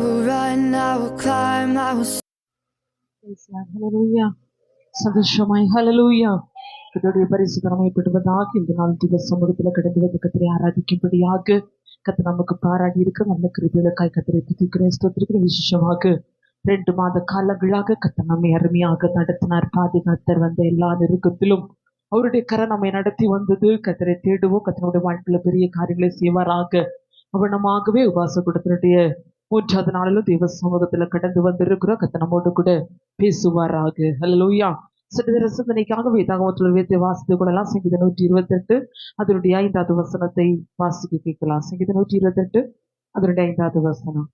will run, I will climb, I will. Hallelujah. சந்தோஷமாய் ஹalleluya. கர்த்தருடைய பரிசுத்த நாமத்திற்கு இந்த நாள் திவ்ய சமூகத்தில் கடந்து வந்து கர்த்தரை ஆராதிக்கும்படியாக கர்த்தர் நமக்கு பாராட்டி இருக்க நல்ல கிருபைகளுக்காய் கர்த்தரை துதிக்கிறேன், ஸ்தோத்திரிக்கிறேன். விசேஷமாக 2 மாத காலங்களாக கர்த்தர் நம்மை அருமையாக நடத்தினார், பாதுகாத்தர். வந்த எல்லா நெருக்கத்திலும் அவருடைய கரம் நம்மை நடத்தி வந்தது. கர்த்தரை தேடுவோம், கர்த்தருடைய வாழ்க்கையில பெரிய காரியங்களை செய்வாராக. அவனமாகவே உபாச கூட்டத்தினுடைய 3வது நாளிலும் தேவ சமூகத்துல கடந்து வந்திருக்கிறோம். கர்த்தர் நம்மோடு கூட பேசுவாராக. ஹல்லேலூயா. சற்று ரசனைக்காக வேதாகமத்தில் வேத வாசித்து கொள்ளலாம். சங்கீதம் 128 அதனுடைய 5வது வசனத்தை வாசிக்க கேட்கலாம். சங்கீதம் 128 அதனுடைய 5வது வசனம்.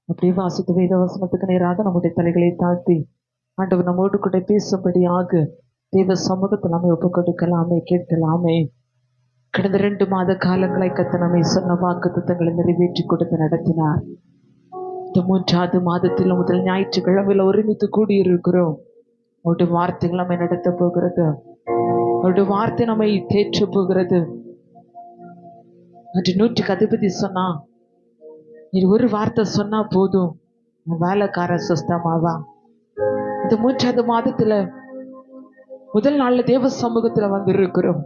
அப்படியே வாசித்து வேத வசனத்துக்கு நேராக நம்முடைய தலைகளை தாழ்த்தி ஆண்டவர் நம்மோடு கூட பேசும்படியாக தேவ சமூகத்தில் நம்மை ஒப்புக் கொடுக்கலாமே, கேட்கலாமே. கடந்த 2 மாத காலங்களை கர்த்தர் நம்மை சொன்ன வாக்குத்தத்தங்களை நிறைவேற்றி கொடுத்து நடத்தினார். இந்த 3வது மாதத்தில் முதல் ஞாயிற்றுக்கிழமையில ஒருமித்து கூடியிருக்கிறோம். அவருடைய வார்த்தைகள் நம்மை நடத்த போகிறது, அவருடைய வார்த்தை நம்மை தேற்ற போகிறது. அன்று 100க்கு அதிபதி சொன்னா, நீ ஒரு வார்த்தை சொன்னா போதும், வேலைக்கார சுஸ்தமாவா. இந்த 3வது மாதத்துல முதல் நாள்ல தேவ சமூகத்துல வந்து இருக்கிறோம்.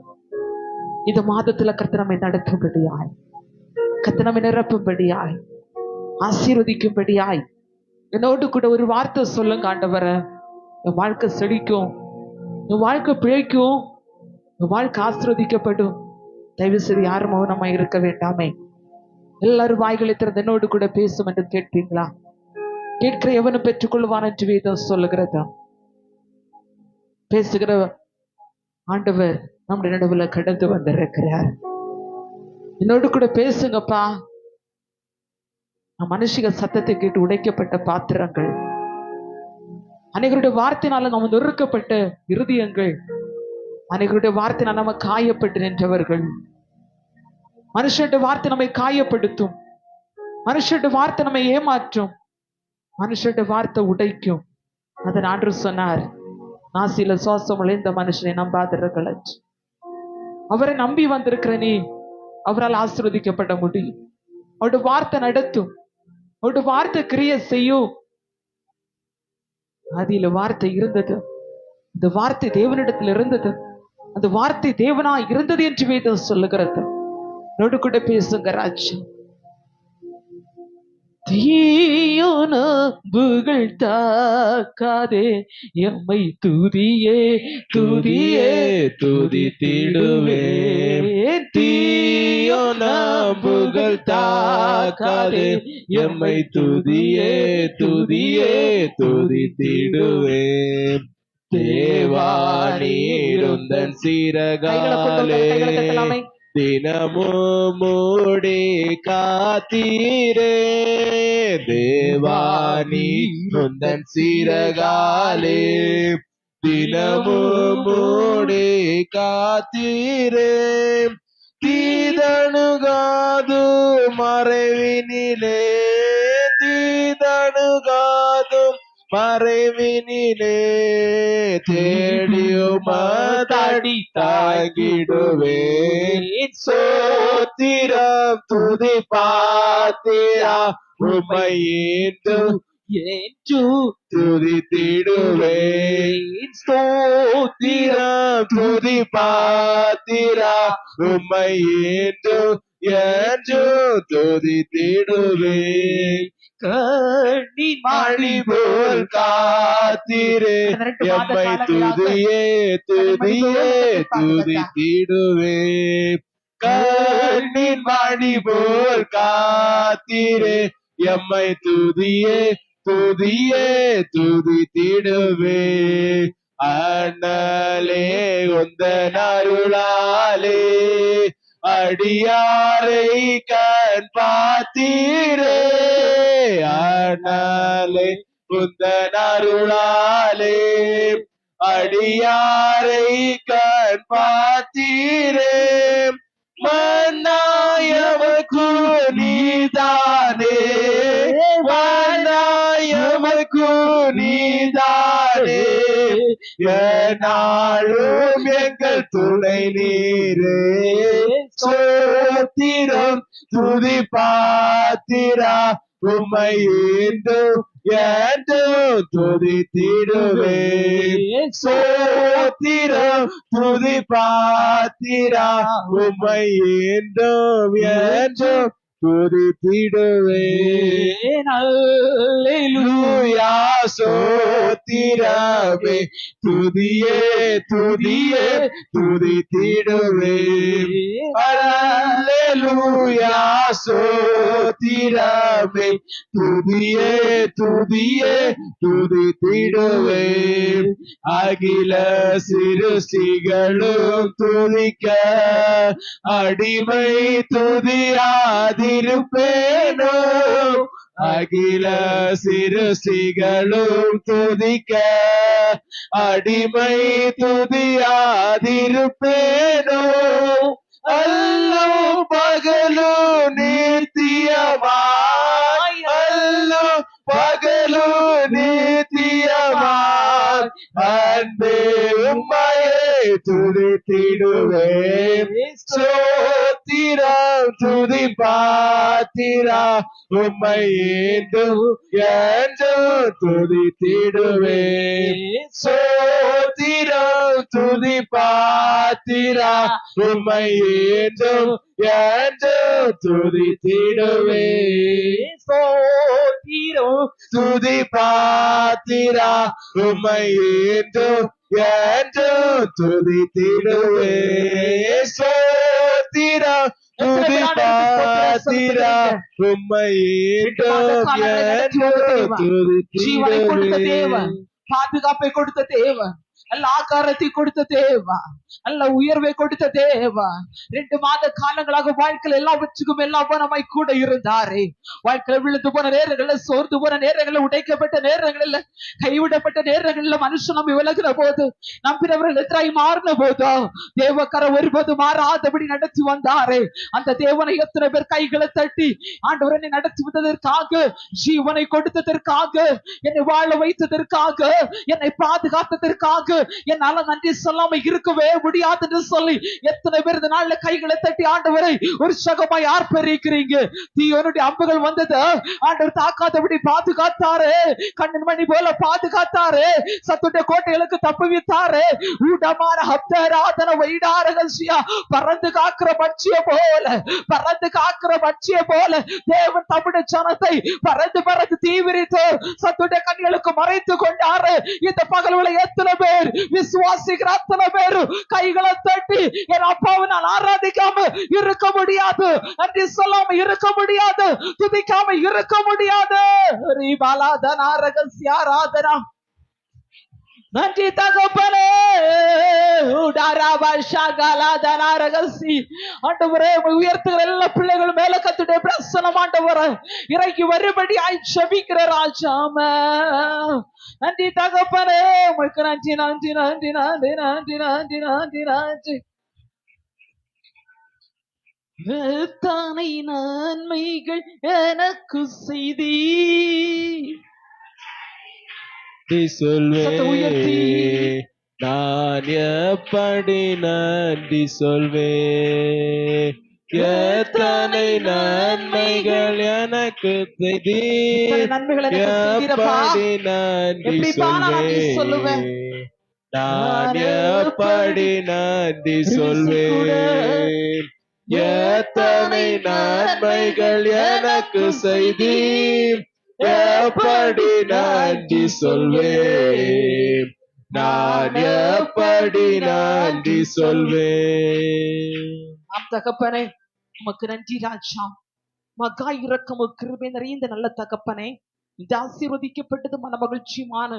இந்த மாதத்துல கர்த்தர் நம்மை நடத்தும்படியாய், கர்த்தர் நம்மை நிரப்பும்படியாய், ஆசீர்வதிக்கும்படியாய் என்னோடு கூட ஒரு வார்த்தை சொல்லுங்க. ஆண்டவரே, என் வாழ்க்கை செழிக்கும், என் வாழ்க்கை பிழைக்கும், என் வாழ்க்கை ஆசீர்வதிக்கப்படும். தயவு செய்து யாரும் மௌனமா இருக்க வேண்டாமே. எல்லாரும் வாய்களை திறந்து என்னோடு கூட பேசும் என்று கேட்பீங்களா? கேட்கிற எவனும் பெற்றுக்கொள்வான் என்று வேதம் சொல்லுகிறதா? பேசுகிற ஆண்டவர் நம்முடைய நடுவுல கடந்து வந்திருக்கிறார். என்னோடு கூட பேசுங்கப்பா. மனுஷிக சத்தத்தை கேட்டு உடைக்கப்பட்ட பாத்திரங்கள், அனைவருடைய வார்த்தையினால நம்ம நொறுக்கப்பட்ட இருதயங்கள், அனைவருடைய வார்த்தையினால் நம்ம காயப்பட்டு நின்றவர்கள். மனுஷனுடைய வார்த்தை நம்மை காயப்படுத்தும், மனுஷனுடைய வார்த்தை நம்மை ஏமாற்றும், மனுஷனுடைய வார்த்தை உடைக்கும். அதன் ஆண்டவர் சொன்னார், நாசில சுவாசம் இந்த மனுஷனை நம்பாதவர்கள் அவரை நம்பி வந்திருக்கிற நீ அவரால் ஆசீர்வதிக்கப்பட முடியும். அவருடைய வார்த்தை நடத்தும், அவருடைய வார்த்தை கிரியை செய்யும். அதில வார்த்தை இருந்தது, இந்த வார்த்தை தேவனிடத்தில் இருந்தது, அந்த வார்த்தை தேவனா இருந்தது என்று வேதம் சொல்லுகிறது. நோடு கூட பேசுங்க ராஜா. தீயோன புகழ் தாக்காதே எம்மை துதியே துதியே துதித்திடுவே. தீயோன புகழ் தாக்காதே எம்மை துதியே துதியே துதித்திடுவே. தேவானீருந்தன் சிறகாலே தினமும் மூடி காத்தீரே. தேவானி நுந்தன் சிறகாலே தினமும் மூடி காத்தீரே. தீதணுகாது மறைவினிலே, தீதணுகாதும் மறைவினிலே தேடியுமதடி தாங்கிடுவேன். சோத்திரம் துதி பாத்திரா உம்மை ஏற்று துதித்திடுவேன். ஸ்தோத்திரம் துதி பாத்திரா உம்மை ஏற்று துதித்திடுவேன். கண்ணின் மாழி போல் காத்திரே எம்மை துதியே துதியே துதித்திடுவே. கண்ணின் மாழி போல் காத்திரே எம்மை துதியே துதியே துதித்திடுவே. அண்ணலே உந்தன் அருளாலே அடியாரை கண் பார்த்தீரே. அண்ணலே உந்தன் அருளாலே அடியாரை கண் பார்த்தீரே. மன்னாயமக்கு நீதானே, மன்னாயமக்கு நீதானே, என்னாலும் எங்கள் துணை நீரே. சோத்திரம் துதி பாத்திரா உம்மை ஏந்தும் என்றும் துதித்திடுவே. சோத்திரம் துதி பாத்திரா உம்மை ஏந்தும் என்றும் துதித்திடுவே. அல்லேலூயா சோத்திரமே துதியே துதியே துதித்திடுவே. அல்லேலூயா சோத்திரமே துதியே துதியே துதித்திடுவே. அகில சிருஷ்டிகளும் துதிக்க அடிமை துதியாதிருப்பேனோ. அகில சிருஷ்டிகளும் துதிக்க அடிமை துதியாதிருப்பேனோ. அல்லும் பகலும் நித்தியமாய் அல்லும் பகலும் நித்தியமாய் அன்பே உம்மையே துதித்திடுவே. சோத்திரம் துதி பாத்திரா உம்மை ஏந்தும் என்றும் துதித்திடுவே. சோத்திரம் துதி பாத்திரா உம்மை ஏந்தும் என்றும் துதித்திடுவே. சோத்திரம் துதி பாத்திரா உம்மை ஏந்தும் என்றும் துதித்திடுவே. சோத்திரம் துதி பாத்திரா உம்மை ஏந்தும் என்றும் துதித்திடுவே. பாதுகாப்பை கொடுத்த தேவன், நல்ல ஆகாரத்தை கொடுத்த தேவா, நல்ல உயர்வை கொடுத்த தேவா. 2 மாத காலங்களாக வாழ்க்கையில் எல்லாவற்றுக்கும் எல்லாபனமாய் கூட இருந்தாரே. வாழ்க்கையில் விழுந்து போன நேரங்கள்ல, சோர்ந்து போன நேரங்கள்ல, உடைக்கப்பட்ட நேரங்கள்ல, கைவிடப்பட்ட நேரங்கள்ல, மனுஷன் நம்பி விலகின போது, நம்பினவர்கள் எதிராய் மாறின போதோ தேவக்கர ஒருபோது மாறாதபடி நடத்தி வந்தாரே. அந்த தேவனை எத்தனை பேர் கைகளை தட்டி ஆண்டவரை நடத்தி வந்ததற்காக, ஜீவனை கொடுத்ததற்காக, என்னை வாழ வைத்ததற்காக, என்னை பாதுகாத்ததற்காக என்னால நன்றி சொல்லாம இருக்கவே முடியாது என்று சொல்லி எத்தனை பேர் இந்த நாள்ல கைகளை தட்டி ஆண்டவரை உற்சாகமாய் ஆர்ப்பரிக்கிறீங்க. தீயோனுடைய அம்புகள் வந்தது, ஆண்டவர் தாக்காதபடி பாதுகாத்தாரு. கண்ணின் மணி போல பாதுகாத்தாரு. சத்துடைய கோட்டைகளுக்கு தப்புவித்தாரு. ஊடமான ஹப்தராதன வைடாரகசியா பறந்து காக்கிற பட்சிய போல, பறந்து காக்கிற பட்சிய போல தேவன் தம்முடைய ஜனத்தை பறந்து பறந்து தீவிரித்து சத்துடைய கண்களுக்கு மறைத்து கொண்டாரு. இந்த பகல்களை எத்தனை பேர் விசுவாசிக்கிற அத்தனை பேரு கைகளை தட்டி என் அப்பாவை நான் ஆராதிக்காம இருக்க முடியாது, நன்றி சொல்லாம இருக்க முடியாது, துதிக்காம இருக்க முடியாது. நன்றி தகப்பனே. ஆண்டவரே உயர்த்துகிற எல்லா பிள்ளைகளும் மேல கத்துடைய பிரசனம் ஆண்டவரே இறங்கி வரும்படி ஜெபிக்கிற ராஜாம. நன்றி தகப்பனே, உங்களுக்கு நன்றி நன்றி நன்றி நன்றி நன்றி நன்றி நன்றி நன்றி. எத்தனை நன்மைகள் எனக்கு செய்தி சொல்வே. நான் எப்படி நன்றி சொல்வே. எத்தனை நன்மைகள் எனக்கு செய்தி எப்படி நன்றி சொல்வே. நான் எப்படி நன்றி சொல்வேன். எத்தனை நன்மைகள் எனக்கு செய்தி எப்படி நன்றி சொல்வேன். நான் எப்படி நன்றி சொல்வேன். தகப்பனே உமக்கு நன்றி ராஜா. மகா இரக்கமும் கிருபை நிறைந்த நல்ல தகப்பனே, இந்த ஆசீர்வதிக்கப்பட்டது மன மகிழ்ச்சியுமான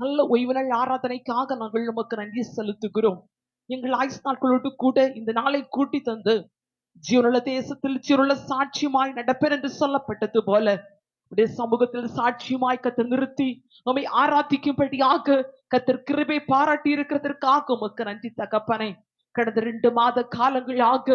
நல்ல ஓய்வு நாள் ஆராதனைக்காக நாங்கள் உமக்கு நன்றி செலுத்துகிறோம். எங்கள் ஆயுசு நாட்களோடு கூட இந்த நாளை கூட்டி தந்து ஜீவனுள்ள தேசத்தில் ஜீவனுள்ள சாட்சியமாய் நடப்பேன் என்று சொல்லப்பட்டது போல உடைய சமூகத்தில் சாட்சியமாய் கத்தர் நிறுத்தி நம்மை ஆராதிக்கும்படியாக கத்தர் கிருபை பாராட்டி இருக்கிறதற்காக உமக்கு நன்றி தகப்பனே. கடந்த 2 மாத காலங்களாக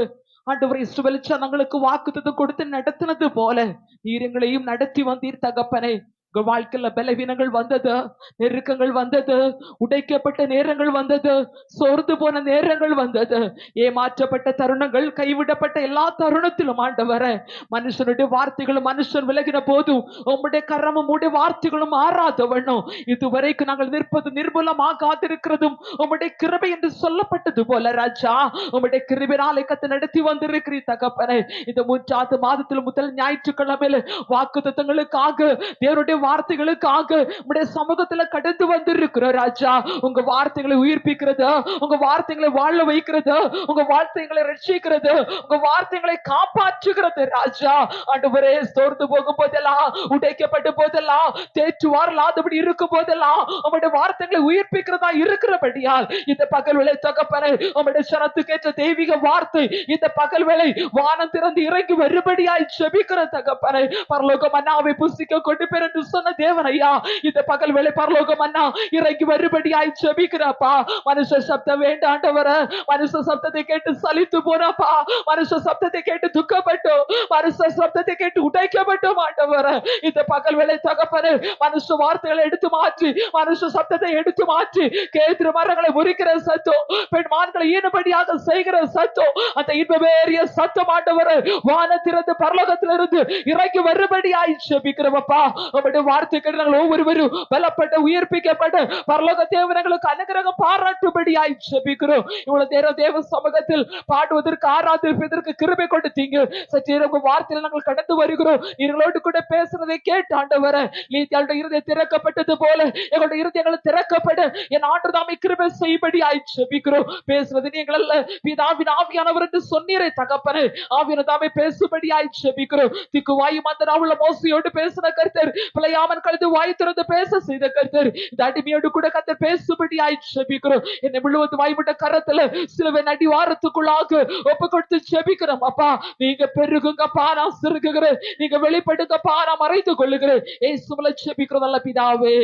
ஆண்டவரை இஸ்ரவேல் ஜனங்களுக்கு வாக்குத்தத்தம் கொடுத்து நடத்தினது போல நீர் எங்களையும் நடத்தி வந்தீர் தகப்பனே. உங்க வாழ்க்கையில பலவீனங்கள் வந்தது, நெருக்கங்கள் வந்தது, உடைக்கப்பட்ட நேரங்கள் வந்தது, சோர்ந்து போன நேரங்கள் வந்தது, ஏமாற்றப்பட்ட தருணங்கள், கைவிடப்பட்ட எல்லா தருணத்திலும் ஆண்டவரே, மனுஷனுடைய வார்த்தைகளும் மனுஷன் விலகின போதும் உம்முடைய கரமும் உம்முடைய வார்த்தைகளும் மாறாதவனும் இதுவரைக்கும் நாங்கள் நிற்பது நிர்மூலமாகாதிருக்கிறதும் உம்முடைய கிருபை என்று சொல்லப்பட்டது போல ராஜா, உம்முடைய கிருபினாலே கத்து நடத்தி வந்திருக்கிறீ தகப்பனே. இந்த 3வது மாதத்தில் முதல் ஞாயிற்றுக்கிழமையில வாக்குத்தத்தங்களுக்காக, தேவனுடைய வார்த்தைகளுக்காக உம்முடைய சமூகத்துல கடந்து வந்திருக்கிறோம் ராஜா. உங்க வார்த்தைகளை உயிர்ப்பிக்கிறது, உங்க வார்த்தைகளை வாழ வைக்கிறது, உங்க வார்த்தைகளை ரட்சிக்கிறது, உங்க வார்த்தைகளை காப்பாற்றுகிறது ராஜா. ஆண்டவரே, சோர்ந்து போகும் போதெல்லாம், உடைக்கப்பட்ட போதெல்லாம், தேற்றுவாரலாதபடி இருக்கும் போதெல்லாம் உங்களுடைய வார்த்தைகளை உயிர்ப்பிக்கிறதா இருக்கிறபடியால் இந்த பகல் வேளை தகப்பனே, உங்களுடைய சரத்துக்கேற்ற தெய்வீக வார்த்தை இந்த பகல் வேளை வானம் திறந்து இறங்கி வரும்படியாய் ஜெபிக்கிற தகப்பனே. பரலோக மன்னாவை புசிக்க கொண்டு பேர் என்று சொன்ன தேவன் ஐயா, இந்த பகல் வேளை பரலோக மன்னா இறங்கி வரும்படியாய் ஜெபிக்கிறப்பா. மனுஷ சப்தம் வேண்டாண்டவர, மனுஷ சப்தத்தை கேட்டு சலித்து போனப்பா, மனுஷ சப்தத்தை கேட்டு துக்கப்பட்டோம், மனுஷ சப்தத்தை கேட்டு உடைக்கப்பட்டோம் ஆண்டவர. இந்த பகல் வேளை தகப்பனே, மனுஷ வார்த்தைகளை எடுத்து மாற்றி, மனுஷ சப்தத்தை எடுத்து மாற்றி, கேத்திர மரங்களை முறிக்கிற சத்தம், பெண் மான்களை ஈனபடியாக செய்கிற சத்தம், அந்த இன்பமேறிய சத்தம் ஆண்டவர வானத்திலிருந்து பரலோகத்திலிருந்து இறங்கி வரும்படியாய் ஜெபிக்கிறவப்பா. உம்முடைய வார்த்தை கேட்டு நாங்கள் ஒவ்வொருவரும் பலப்பட்ட, உயிர்ப்பிக்கப்பட்ட பரலோக தேவனங்களுக்கு அனுகிரகம் பாராட்டும்படியாய் ஜெபிக்கிறோம். இவ்வளவு நேரம் தேவ சமூகத்தில் பாடுவதற்கு, ஆராதிப்பதற்கு கிருபை கொடுத்தீங்க. சற்று உங்க வார்த்தையில் நாங்கள் கடந்து வருகிறோம். நீங்களோடு கூட பேசுறதை கேட்டு ஆண்டவர, நீங்களுடைய இருதயம் திறக்கப்பட்டது போல எங்களுடைய இருதயங்கள் திறக்கப்பட என் ஆண்டு தாமே கிருபை செய்யும்படியாய் ஜெபிக்கிறோம். பேசுவது நீங்கள் அல்ல, பிதாவின் ஆவியானவர் என்று சொன்னீரே தகப்பனே. ஆவியான தாமே பேசும்படியாய் ஜெபிக்கிறோம். திக்கு வாயு மந்தனாவுள்ள மோசையோடு பேசின கர்த்தர், பிழையாமன் கழுது வாய் திறந்து பேச செய்த கர்த்தர், இந்த அடிமையோடு கூட கர்த்தர் பேசும்படியாய் ஜெபிக்கிறோம். என்னை முழுவதும் வாய்விட்ட கரத்துல சிலுவை அடிவாரத்துக்குள்ளாக ஒப்பு கொடுத்து ஜெபிக்கிறோம் அப்பா. நீங்க பெருகுங்கப்பா, நான் சிறுகுகிறேன். நீங்க வெளிப்படுங்கப்பா, நான் மறைத்துக் கொள்ளுகிறேன். இயேசுவிலே ஜெபிக்கிறோம் நல்ல பிதாவே,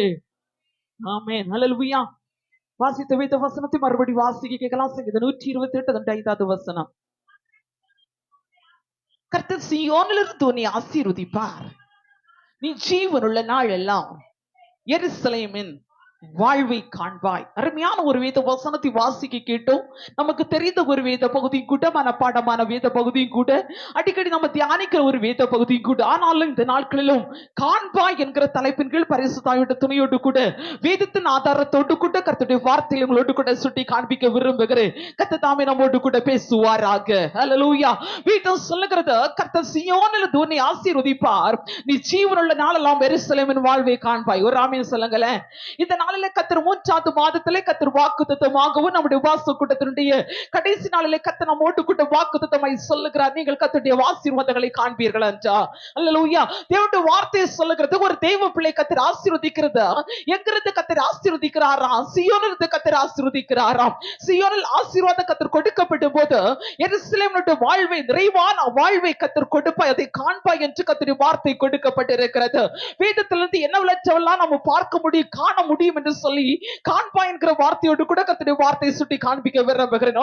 ஆமென். ஹல்லேலூயா. வாசித்த வேத வசனத்தை மறுபடி வாசிக்க கேட்கலாம். சங்கீதம் 128 5வது வசனம். கர்த்தர் சீயோனிலிருந்து உன்னை ஆசீர்வதிப்பார், நீ ஜீவனுள்ள நாள் எல்லாம் எருசலேமின் வாழ்வை காண்பாய். அருமையான ஒரு வேத வசனத்தை வாசிக்க கேட்டோம். நமக்கு தெரிந்த ஒரு வேத பகுதியும் கூட, மனப்பாடமான வேத பகுதியும் கூட, அடிக்கடி நம்ம தியானிக்கிற ஒரு வேத பகுதியும் கூட. ஆனாலும் இந்த நாட்களிலும் காண்பாய் என்கிற தலைப்பின் கீழ் பரிசுத்தாவியோட துணையோடு கூட, வேதத்தின் ஆதாரத்தோடு கூட கர்த்தருடைய வார்த்தையை உங்களோடு கூட சுட்டி காண்பிக்க விரும்புகிறேன். கர்த்தர் தாமே நம்மோடு கூட பேசுவாராக. ஹல்லேலூயா. வேதம் சொல்லுகிறது, கர்த்தர் சீயோனில் உன்னை ஆசீர்வதிப்பார், நீ ஜீவனுள்ள நாளெல்லாம் எருசலேமின் வாழ்வை காண்பாய். ஒரு ஆமென் சொல்லுங்களேன். இந்த நாளிலே கர்த்தர் 3வது மாதத்திலே கர்த்தர் வாக்குத்தத்தமாகவும் நம்முடைய உபவாச கூட்டத்தினுடைய கடைசி நாளிலே கர்த்தர் நம்மோடு கூட வாக்குத்தத்தமாய் சொல்லுகிறார், நீங்கள் கர்த்தருடைய ஆசீர்வாதங்களை காண்பீர்கள் என்றா. அல்லேலூயா. தேவனுடைய வார்த்தையை சொல்லுகிறது, ஒரு தெய்வ பிள்ளை கர்த்தர் ஆசீர்வதிக்கிறது. எங்கிருந்து கர்த்தர் ஆசீர்வதிக்கிறாராம்? சீயோனிலிருந்து கர்த்தர் ஆசீர்வதிக்கிறாராம். சீயோனில் ஆசீர்வாதம் கர்த்தர் கொடுக்கப்படும் போது எருசலேமினுடைய வாழ்வை, நிறைவான வாழ்வை கர்த்தர் கொடுப்பாய், அதை காண்பாய் என்று கர்த்தருடைய வார்த்தை கொடுக்கப்பட்டிருக்கிறது. வேதத்திலிருந்து என்னவெல்லாம் நம்ம பார்க்க முடியும், காண முடியும் என்று சொல்லி காண்பாய் என்கிற வார்த்தையோடு கூட கர்த்தருடைய வார்த்தையை சுட்டி காண்பிக்க விரும்புகிறேன்.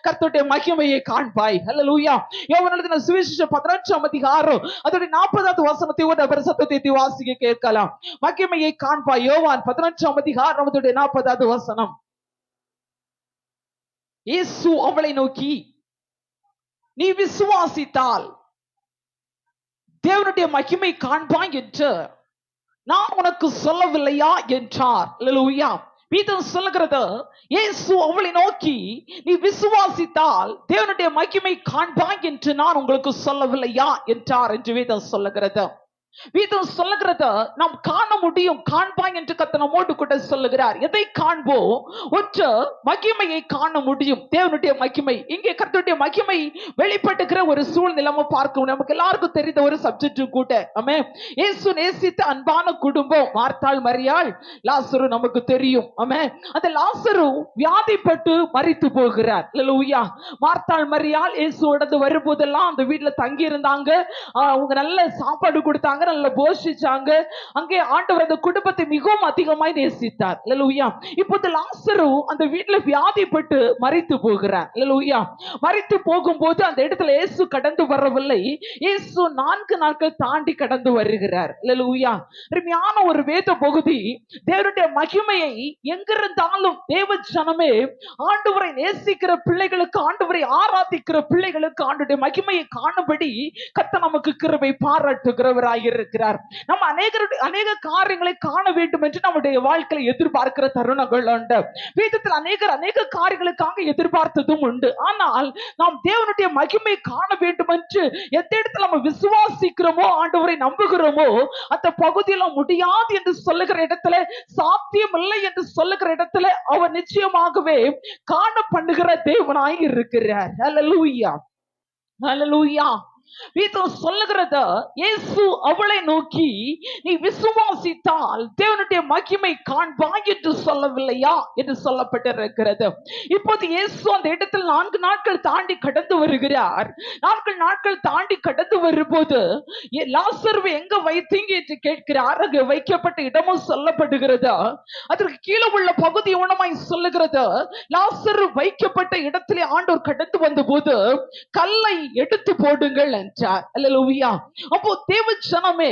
கர்த்தருடைய மகிமையை காண்பாய். ஹல்லேலூயா. யோவான் எழுதின சுவிசேஷம் 11ஆம் அதிகாரம் அதோட 40வது வசனத்தை ஒரு நபர் சத்தத்தை வாசிக்க கேட்கலாம். மகிமையை காண்பாய். யோவான் 11ஆம் அதிகாரம் அதோட 40வது வசனம். இயேசு அவளை நோக்கி, நீ விசுவாசித்தால் தேவனுடைய மகிமை காண்பாய் என்று நான் உனக்கு சொல்லவில்லையா என்றார். அல்லேலூயா. வேதம் சொல்லுகிறது, இயேசு அவளை நோக்கி, நீ விசுவாசித்தால் தேவனுடைய மகிமை காண்பாய் என்று நான் உங்களுக்கு சொல்லவில்லையா என்றார் என்று வேதம் சொல்லுகிறது. வேதம் சொல்லுகிறது, நாம் காண முடியும், காண்பாய் என்று கர்த்தர் நம்மோடு கூட சொல்லுகிறார். எதை காண்போம்? ஒன்று, மகிமையை காண முடியும், தேவனுடைய மகிமை. இங்கே கர்த்தருடைய மகிமை வெளிப்படுகிற ஒரு சூழ்நிலை பார்க்கணும். நமக்கு எல்லாருக்கும் தெரிந்த ஒரு சப்ஜெக்ட் கூட. ஆமென். இயேசு நேசித்த அன்பான குடும்பம், மார்த்தாள், மரியாள், லாசரு நமக்கு தெரியும். ஆமென். அந்த லாசரு வியாதிப்பட்டு மரித்து போகிறார். அல்லேலூயா. மார்த்தாள், மரியாள் இயேசுவோடு வரும்போதெல்லாம் அந்த வீட்டுல தங்கி இருந்தாங்க. அவங்க நல்ல சாப்பாடு கொடுத்தாங்க, நேரம்ல போஷிச்சாங்க. அங்கே ஆண்டவர் அந்த குடும்பத்தை மிகவும் அதிகமாய் நேசித்தார். அல்லேலூயா. இப்போது லாசரு அந்த வீட்டுல வியாதிப்பட்டு மரித்து போகிறார். அல்லேலூயா. மரித்து போகும்போது அந்த இடத்துல இயேசு கடந்து வரவில்லை. இயேசு 4 நாட்கள் தாண்டி கடந்து வருகிறார். அல்லேலூயா. அருமையான ஒரு வேத பகுதி. தேவனுடைய மகிமையை எங்கிருந்தாலும் தேவ ஜனமே, ஆண்டவரை நேசிக்கிற பிள்ளைகளுக்கு, ஆண்டவரை ஆராதிக்கிற பிள்ளைகளுக்கு ஆண்டவருடைய மகிமையை காணும்படி கர்த்தர் நமக்கு கிருபை பாராட்டுகிறவராய் இருக்கிறார். நம்ம அநேக காரியங்களை காண வேண்டும் என்று நம்முடைய வாழ்க்கையில எதிர்பார்க்கிற தருணங்கள் உண்டு. வேதத்தில் அநேக காரியங்களுக்காக எதிர்பார்த்ததும் உண்டு. ஆனால் நாம் தேவனுடைய மகிமை காண வேண்டும் என்று எந்த இடத்துல நம்ம விசுவாசிக்கிறோமோ, ஆண்டவரை நம்புகிறோமோ, அந்த பகுதியில முடியாது என்று சொல்லுகிற இடத்துல, சாத்தியம் இல்லை என்று சொல்லுகிற இடத்துல அவர் நிச்சயமாகவே காண பண்ணுகிற தேவனாய் இருக்கிறார். ஹல்லேலூயா. ஹல்லேலூயா. வேதம் சொல்லுகிறது, இயேசு அவளை நோக்கி நீ விசுவாசித்தால் தேவனுடைய மகிமை காண்பாய் என்று சொல்லவில்லையா என்று சொல்லப்பட்டிருக்கிறது. இப்போது இயேசு அந்த இடத்தில் 4 நாட்கள் தாண்டி கடந்து வருகிறார். 4 நாட்கள் தாண்டி கடந்து வரும்போது லாசருவை எங்க வைத்தீங்க என்று கேட்கிறார். அங்கு வைக்கப்பட்ட இடமும் சொல்லப்படுகிறது. அதற்கு கீழே உள்ள பகுதி உணமாய் சொல்லுகிறது, லாசரு வைக்கப்பட்ட இடத்திலே ஆண்டவர் கடந்து வந்த போது கல்லை எடுத்து போடுங்கள் என்றார். அல்லேலூயா. அப்போ தேவ ஜனமே,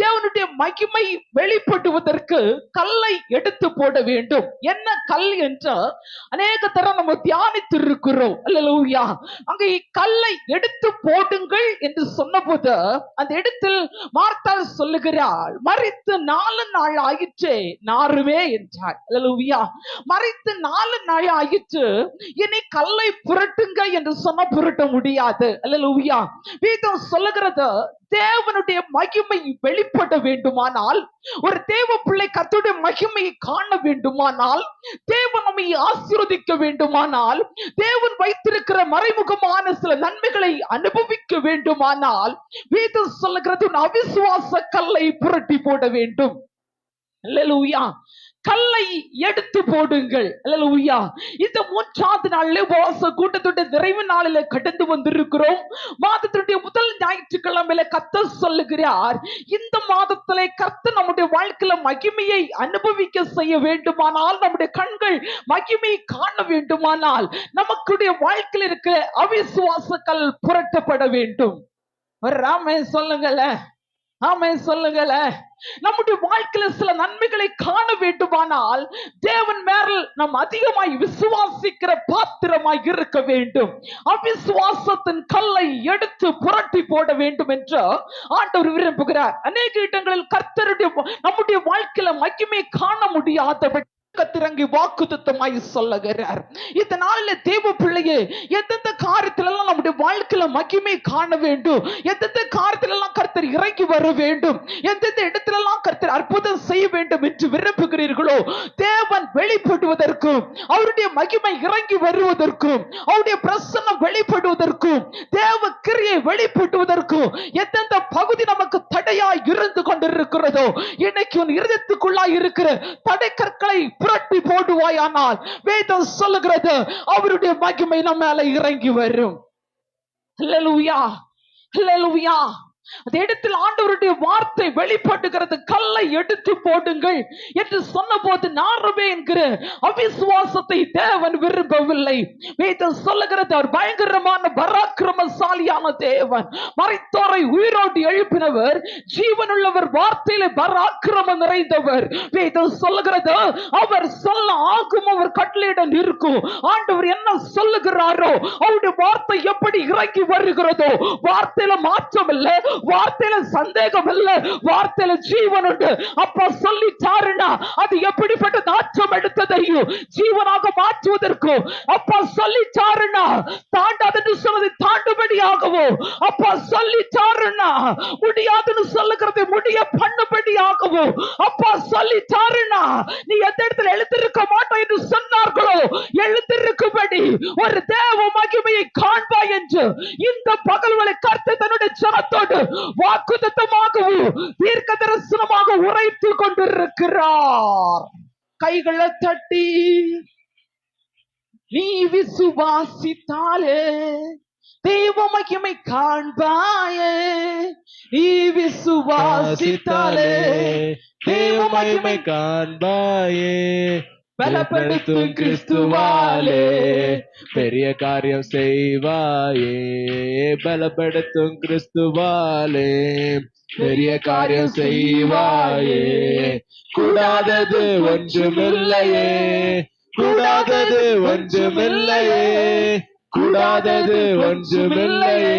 தேவனுடைய மகிமை வெளிப்படுவதற்கு கல்லை எடுத்து போட வேண்டும். என்ன கல் என்று அநேக தரம் நம்ம தியானித்து இருக்கிறோம். அல்லேலூயா. அங்கே கல்லை எடுத்து போடுங்கள் என்று சொன்னபோது அந்த இடத்தில் மார்த்தாள் சொல்லுகிறாள், மரித்து 4 நாள் ஆயிற்றே நாருமே என்றார். அல்லேலூயா. மரித்து 4 நாள் ஆயிற்று, இனி கல்லை புரட்டுங்க என்று சொன்ன புரட்ட முடியாது. அல்லேலூயா. வேதம் சொல்லுகிறது, தேவனுடைய மகிமை வெளிப்பட வேண்டுமானால், ஒரு தேவ பிள்ளை கர்த்தருடைய மகிமையை காண வேண்டுமானால், தேவன் நம்மை ஆசீர்வதிக்க வேண்டுமானால், தேவன் வைத்திருக்கிற மறைமுகமான சில நன்மைகளை அனுபவிக்க வேண்டுமானால், வேதம் சொல்லுகிறது, அவிசுவாச கல்லை புரட்டி போட வேண்டும். அல்லேலூயா. கல்லை எடுத்து போடுங்கள். அல்லேலூயா. இந்த 3ஆவது நாளிலே உபவாச கூட்டத்துடைய நிறைவு நாளிலே கடந்து வந்திருக்கிறோம். மாதத்தினுடைய முதல் ஞாயிற்றுக்கிழமையில கர்த்தர் சொல்லுகிறார், இந்த மாதத்திலே கர்த்தர் நம்முடைய வாழ்க்கையில மகிமையை அனுபவிக்க செய்ய வேண்டுமானால், நம்முடைய கண்கள் மகிமையை காண வேண்டுமானால், நமக்குடைய வாழ்க்கையில் இருக்கிற அவிசுவாச கல் புரட்டப்பட வேண்டும். ராமே சொல்லுங்கள, ஆமே சொல்லுங்கள. நம்முடைய வாழ்க்கையில சில நன்மைகளை காண வேண்டுமானால், தேவன் மேல் நாம் அதிகமாய் விசுவாசிக்கிற பாத்திரமாய் இருக்க வேண்டும். அவிசுவாசத்தின் கல்லை எடுத்து புரட்டி போட வேண்டும் என்று ஆண்டவர் விரும்புகிறார். அநேக இடங்களில் கர்த்தருடைய நம்முடைய வாழ்க்கையில மகிமை காண முடியாதபடி கத்திரங்கி வாக்குத்தத்தமாய் சொல்லுகிறார். இந்த நாளில தேவ பிள்ளையே, எந்தெந்த காரியத்திலெல்லாம் நம்முடைய வாழ்க்கையில மகிமை காண வேண்டும், எந்தெந்த காரியத்திலெல்லாம் கர்த்தர் இறங்கி வர வேண்டும், எந்தெந்த இடத்திலெல்லாம் கர்த்தர் அற்புதம் செய்ய வேண்டும் என்று விரும்புகிறீர்களோ, தேவன் வெளிப்படுவதற்கும், அவருடைய மகிமை இறங்கி வருவதற்கும், அவருடைய பிரசன்னம் வெளிப்படுவதற்கும், தேவ கிரியை வெளிப்படுவதற்கும் எந்தெந்த பகுதி நமக்கு தடையாய் இருந்து கொண்டிருக்கிறதோ, இன்னைக்கு உன் இருதயத்துக்குள்ளாய் இருக்கிற தடை கற்களை புரட்டி போடுவாயானால், வேதம் சொல்லுகிறது, அவருடைய மகிமை நம்ம மேல இறங்கி வரும். அல்லேலூயா. அல்லேலூயா. அந்த இடத்தில் ஆண்டவருடைய வார்த்தை வெளிப்படுகிறது, கல்லை எடுத்து போடுங்கள் என்று சொன்ன போது நாருமே என்கிற அவிசுவாசத்தை தேவன் விரும்பவில்லை. வேதம் சொல்லுகிறது, அவர் பயங்கரமான பராக்கிரமசாலியான தேவன், மரித்தோரை உயிரோடு எழுப்பினவர், ஜீவனுள்ளவர், வார்த்தையில பராக்கிரமம் நிறைந்தவர். வேதம் சொல்லுகிறது, அவர் சொல்ல ஆகும், அவர் கட்டளையிடம் இருக்கும். ஆண்டவர் என்ன சொல்லுகிறாரோ, அவருடைய வார்த்தை எப்படி இறங்கி வருகிறதோ, வார்த்தையில மாற்றம் இல்லை, வார்த்தையில சந்தேகம் இல்ல, வார்த்தையில ஜீவன் உண்டு. அப்பா சொல்லிட்டாருன்னா அது எப்படிப்பட்ட நாற்றம் எடுத்ததையும் ஜீவனாக மாற்றுவதற்கும், அப்பா சொல்லிட்டாருன்னா தாண்டாதுன்னு சொன்னதை தாண்டுபடியாகவோ, அப்பா சொல்லிட்டாருன்னா முடியாதுன்னு சொல்லுகிறதை முடிய பண்ணுபடியாகவோ, அப்பா சொல்லிட்டாருன்னா நீ எந்த இடத்துல எழுந்திருக்க மாட்டோம் என்று சொன்னார்களோ, எழுந்திருக்கும்படி ஒரு தேவ மகிமையை காண்பாய் என்று இந்த பகல்களை கர்த்தர் தன்னுடைய ஜனத்தோடு வாக்குத்தத்தமாகவும் தீர்க்க தரிசனமாக உரைத்து கொண்டிருக்கிறார். கைகளை தட்டி நீ விசுவாசித்தாலே தெய்வ மகிமை காண்பாயே நீ விசுவாசித்தாலே தேவ மகிமை காண்பாயே பலப்படுத்தும் கிறிஸ்துவாலே பெரிய காரியம் செய்வாயே பலப்படுத்தும் கிறிஸ்துவாலே பெரிய காரியம் செய்வாயே கூடாதது ஒன்றுமில்லையே கூடாதது ஒன்றுமில்லையே கூடாதது ஒன்றுமில்லையே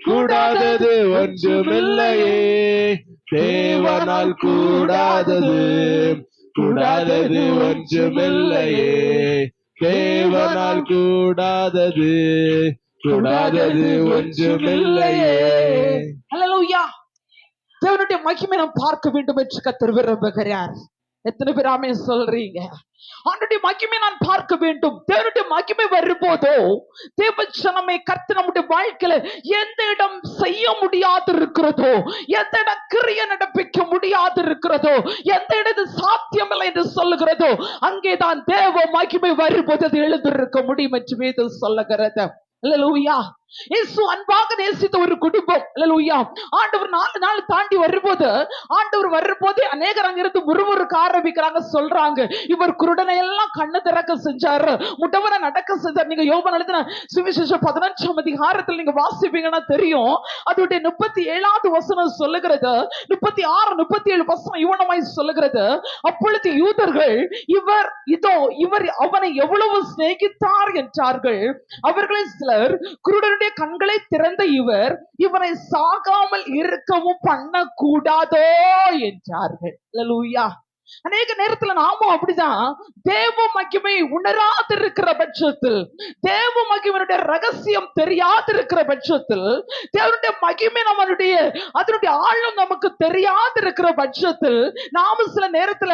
கூடாதது ஒன்றுமில்லையே தேவனால் கூடாதது கூடாதது ஒன்றுமில்லையே தேவனால் கூடாதது கூடாதது ஒன்றுமில்லையே. அல்லேலூயா. தேவனுடைய மகிமை நாம் பார்க்க வேண்டும் என்று கர்த்தர் விரும்புகிறார். எத்தனை பேர் ஆமென் சொல்றீங்க? ஆண்டவருடைய மகிமை நான் பார்க்க வேண்டும். தேவனுடைய மகிமை வரும்போதோ தேவ ஜனமே கர்த்தர் நம்முடைய வாழ்க்கையில எந்த இடம் செய்ய முடியாது இருக்கிறதோ, எந்த இடம் கிரியை நடப்பிக்க முடியாது இருக்கிறதோ, எந்த இடத்து சாத்தியமில்லை என்று சொல்லுகிறதோ அங்கேதான் தேவ மகிமை வரும்போது அது எழுந்திருக்க முடியும் என்று வேதம் சொல்லுகிறது. அல்லேலூயா. இயேசு அன்பாக நேசித்த ஒரு குடும்பம். அல்லேலூயா. ஆண்டவர் 4 நாள் தாண்டி வரும்போது ஆண்டவர் வரும்போது அநேகர் அங்கிருந்து முறுமுறுக்க ஆரம்பிக்கிறாங்க. சொல்றாங்க, இவர் குருடனை எல்லாம் கண்ணு திறக்க செஞ்சாரு, முடவனை நடக்க செஞ்சார். நீங்க யோவான் எழுதின சுவிசேஷம் 15ஆம் அதிகாரத்தில் நீங்க வாசிப்பீங்கன்னா தெரியும். அதோடைய 37வது வசனம் சொல்லுகிறது, 36 37 வசனம் இவனமாய் சொல்லுகிறது, அப்பொழுது யூதர்கள் இவர் அவனை எவ்வளவு சிநேகித்தார் என்றார்கள். அவர்களில் சிலர் குருடனுடைய கண்களை திறந்த இவரை சாகாமல் இருக்கவும் பண்ணக்கூடாதோ என்றார்கள். அல்லேலூயா. அநேக நேரத்துல நாமும் அப்படிதான் தேவ மகிமை உணராதிருக்கிற பட்சத்தில், தேவ மகிமையுடைய ரகசியம் தெரியாதிருக்கிற பட்சத்தில், தேவனுடைய மகிமை அதனுடைய ஆழம் நமக்கு தெரியாதிருக்கிற பட்சத்தில் நாம சில நேரத்துல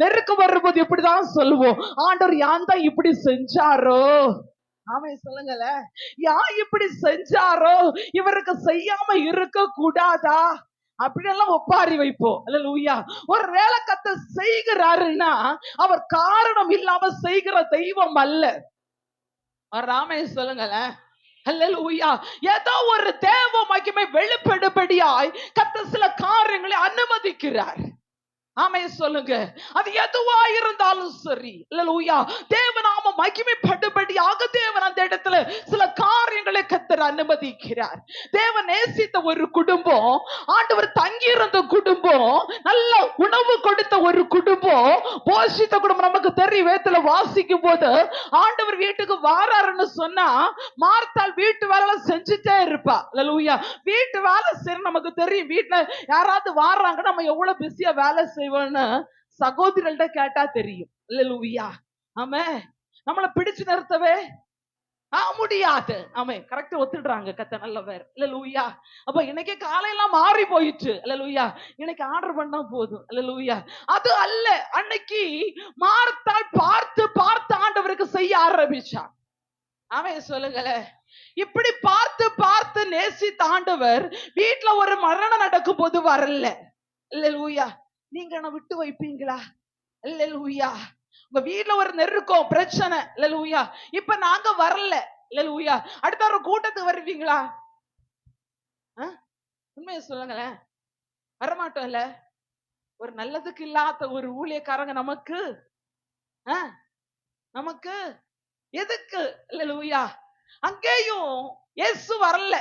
நெருக்க வரும்போது எப்படிதான் சொல்லுவோம், ஆண்டவர் யான் தான் இப்படி செஞ்சாரோ. ஆமே சொல்லுங்கள, யார் இப்படி செஞ்சாரோ, இவருக்கு செய்யாம இருக்க கூடாதா அப்படியெல்லாம் ஒப்பாரி வைப்போம். அல்லேலூயா. ஒரு வேலை கர்த்தர் செய்கிறாருன்னா அவர் காரணம் இல்லாம செய்கிற தெய்வம் அல்ல. ராமே சொல்லுங்களேன். அல்லேலூயா. ஏதோ ஒரு தேவ மகிமை வெளிப்படும்படியாய் கர்த்தர் சில காரியங்களை அனுமதிக்கிறார். ஆமே சொல்லுங்க. அது எதுவா இருந்தாலும் சரி. அல்லேலூயா. தேவநாம மகிமைப்படும்படியாக தேவன் அந்த இடத்துல சில காரியங்களை கர்த்தர் அனுமதிக்கிறார். தேவன் நேசித்த ஒரு குடும்பம், ஆண்டவர் தங்கி இருந்த குடும்பம், நல்ல உணவு கொடுத்த ஒரு குடும்பம், போஷித்த குடும்பம். நமக்கு தெரியும், வேதத்துல வாசிக்கும் போது ஆண்டவர் வீட்டுக்கு வாராருன்னு சொன்னா மார்த்தாள் வீட்டு வேலை செஞ்சுட்டே இருப்பா. அல்லேலூயா. வீட்டு வேலை சரி, நமக்கு தெரியும் வீட்டுல யாராவது வாராங்க நம்ம எவ்வளவு பிஸியா வேலை செய்வோம்னு சகோதரர்கள்ட்ட கேட்டா தெரியும். அல்லேலூயா. ஆமே. நம்மளை பிடிச்சு நிறுத்தவே முடியாது. ஆமே, கரெக்டா ஒத்துடுறாங்க. கத்த நல்லவர். அல்லேலூயா. அப்ப இன்னைக்கு காலையெல்லாம் மாறி போயிடுச்சு. அல்லேலூயா. இன்னைக்கு ஆர்டர் பண்ணா போதும். அல்லேலூயா. அது அல்ல, அன்னைக்கு மார்த்தாள் பார்த்து பார்த்து ஆண்டவருக்கு செய்ய ஆரம்பிச்சா. ஆமே சொல்லுங்களே. இப்படி பார்த்து பார்த்து நேசித்த ஆண்டவர் வீட்டுல ஒரு மரணம் நடக்கும் போது வரல. அல்லேலூயா. நீங்க என்ன விட்டு வைப்பீங்களா? அல்லேலூயா. உங்க வீட்டுல ஒரு நெருக்கம் பிரச்சனை. அல்லேலூயா. இப்ப நாங்க வரல. அல்லேலூயா. அடுத்த ஒரு கூட்டத்துக்கு வருவீங்களா? உண்மையை சொல்லுங்களேன். வரமாட்டோம்ல. ஒரு நல்லதுக்கு இல்லாத ஒரு ஊழியக்காரங்க நமக்கு எதுக்கு? அல்லேலூயா. அங்கேயும் இயேசு வரல.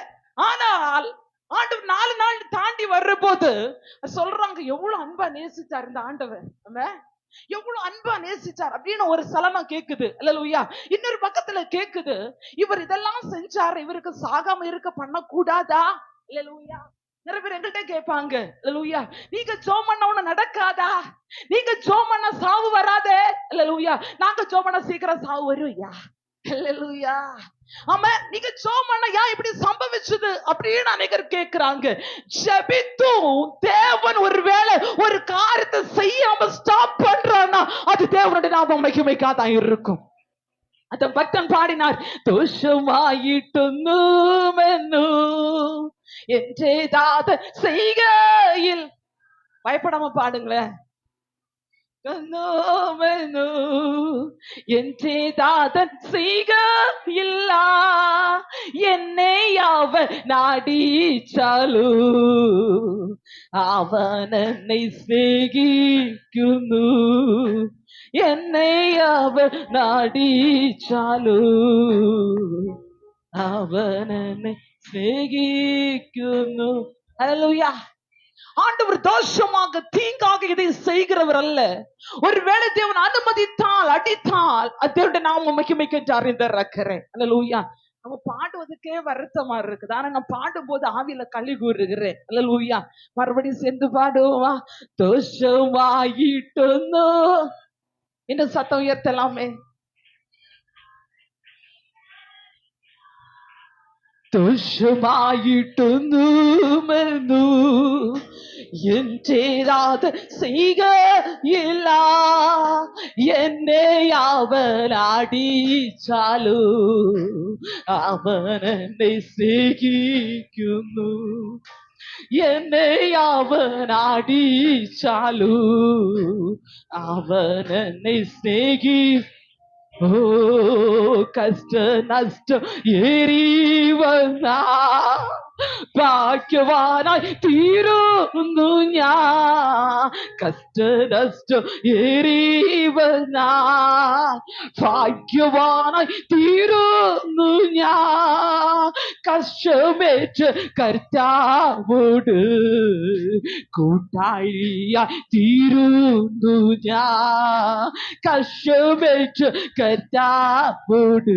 ஆனால் ஆண்டவர் 4 நாள் தாண்டி வர்ற போது சொல்றாங்க, எவ்வளவு அன்பா நேசிச்சார் இந்த ஆண்டவர், எவ்வளவு அன்பா நேசிச்சார் அப்படின்னு ஒரு சலனம் கேக்குது. அல்லேலூயா. இன்னொரு பக்கத்துல கேக்குது, இவர் இதெல்லாம் செஞ்சாரு, இவருக்கு சாகாம இருக்க பண்ண கூடாதா? அல்லேலூயா. நிறைய பேர் எங்கள்கிட்ட கேட்பாங்க, அல்லேலூயா, நீங்க ஜெபம் பண்ண ஒண்ணு நடக்காதா? நீங்க ஜெபம் பண்ண சாவு வராதே? அல்லேலூயா. நாங்க ஜெபம் பண்ண சீக்கிரம் சாவு வருவியா? அல்லேலூயா. ஆமா, நீங்க ஜெபம் பண்ண ஏன் இப்படி சம்பவிச்சது அப்படின்னு அநேகர் கேக்குறாங்க. ஜெபித்தும் தேவன் ஒருவேளை ஒரு காரியத்தை செய்யாம ஸ்டாப் பண்றான்னா அது தேவனுடைய நாம மகிமைக்காதான் இருக்கும். அந்த பக்தன் பாடினார், தோஷமாயிட்டொன்னுமென்னு என்றேதாத செய்கையில். பயப்படாம பாடுங்களேன். ಕನ್ನೋಮೆನು ಎಂಚೇದಾದನ್ ಸೀಗ ಇಲ್ಲ എന്നെ അവൻ നാടിച്ചാലു അവൻ എന്നെ സ്നേഹിക്കുന്നു എന്നെ അവൻ നാടിച്ചാലു അവൻ എന്നെ സ്നേഹിക്കുന്നു. ഹല്ലേലൂயா. ஆண்டவர் தோஷமாக தீங்காக இதை செய்கிறவர் அல்ல. ஒருவேளை தேவன் அனுமதித்தால் அடித்தால் அது தேவனுடைய நாம மகிமைக்கு அறிந்திருக்கிறேன். அல்லேலூயா. நம்ம பாடுவதற்கே வருத்தமா இருக்குது, ஆனா நான் பாடும்போது ஆவியில களி கூறுகிறேன். அல்லேலூயா. மறுபடியும் சேர்ந்து பாடுவா. தோஷமாயிட்டோ இந்த சத்தம் உயர்த்தலாமே. ദോഷമായിട്ടൊന്നു എന്തേരാത ചെയ്യയില്ല എന്നെ അവൻ അടിച്ചാലു അവൻ എന്നെ സ്നേഹിക്കുന്നു എന്നെ അവൻ അടിച്ചാലു അവൻ എന്നെ ഓ കഷ്ട നഷ്ടം ഏറിവന്നാ ഭാഗ്യവാനായി തീരുന്നു ഞാൻ. കഷ്ട നഷ്ടം ഏറിവന്നാ ഭാഗ്യവാനായി തീരുന്നു ഞാൻ. കഷ്ടമേറ്റ് കർത്താവോട് കൂട്ടാളിയായി തീരുന്നു ഞാൻ. കഷ്ടമേറ്റ് കർത്താവോട്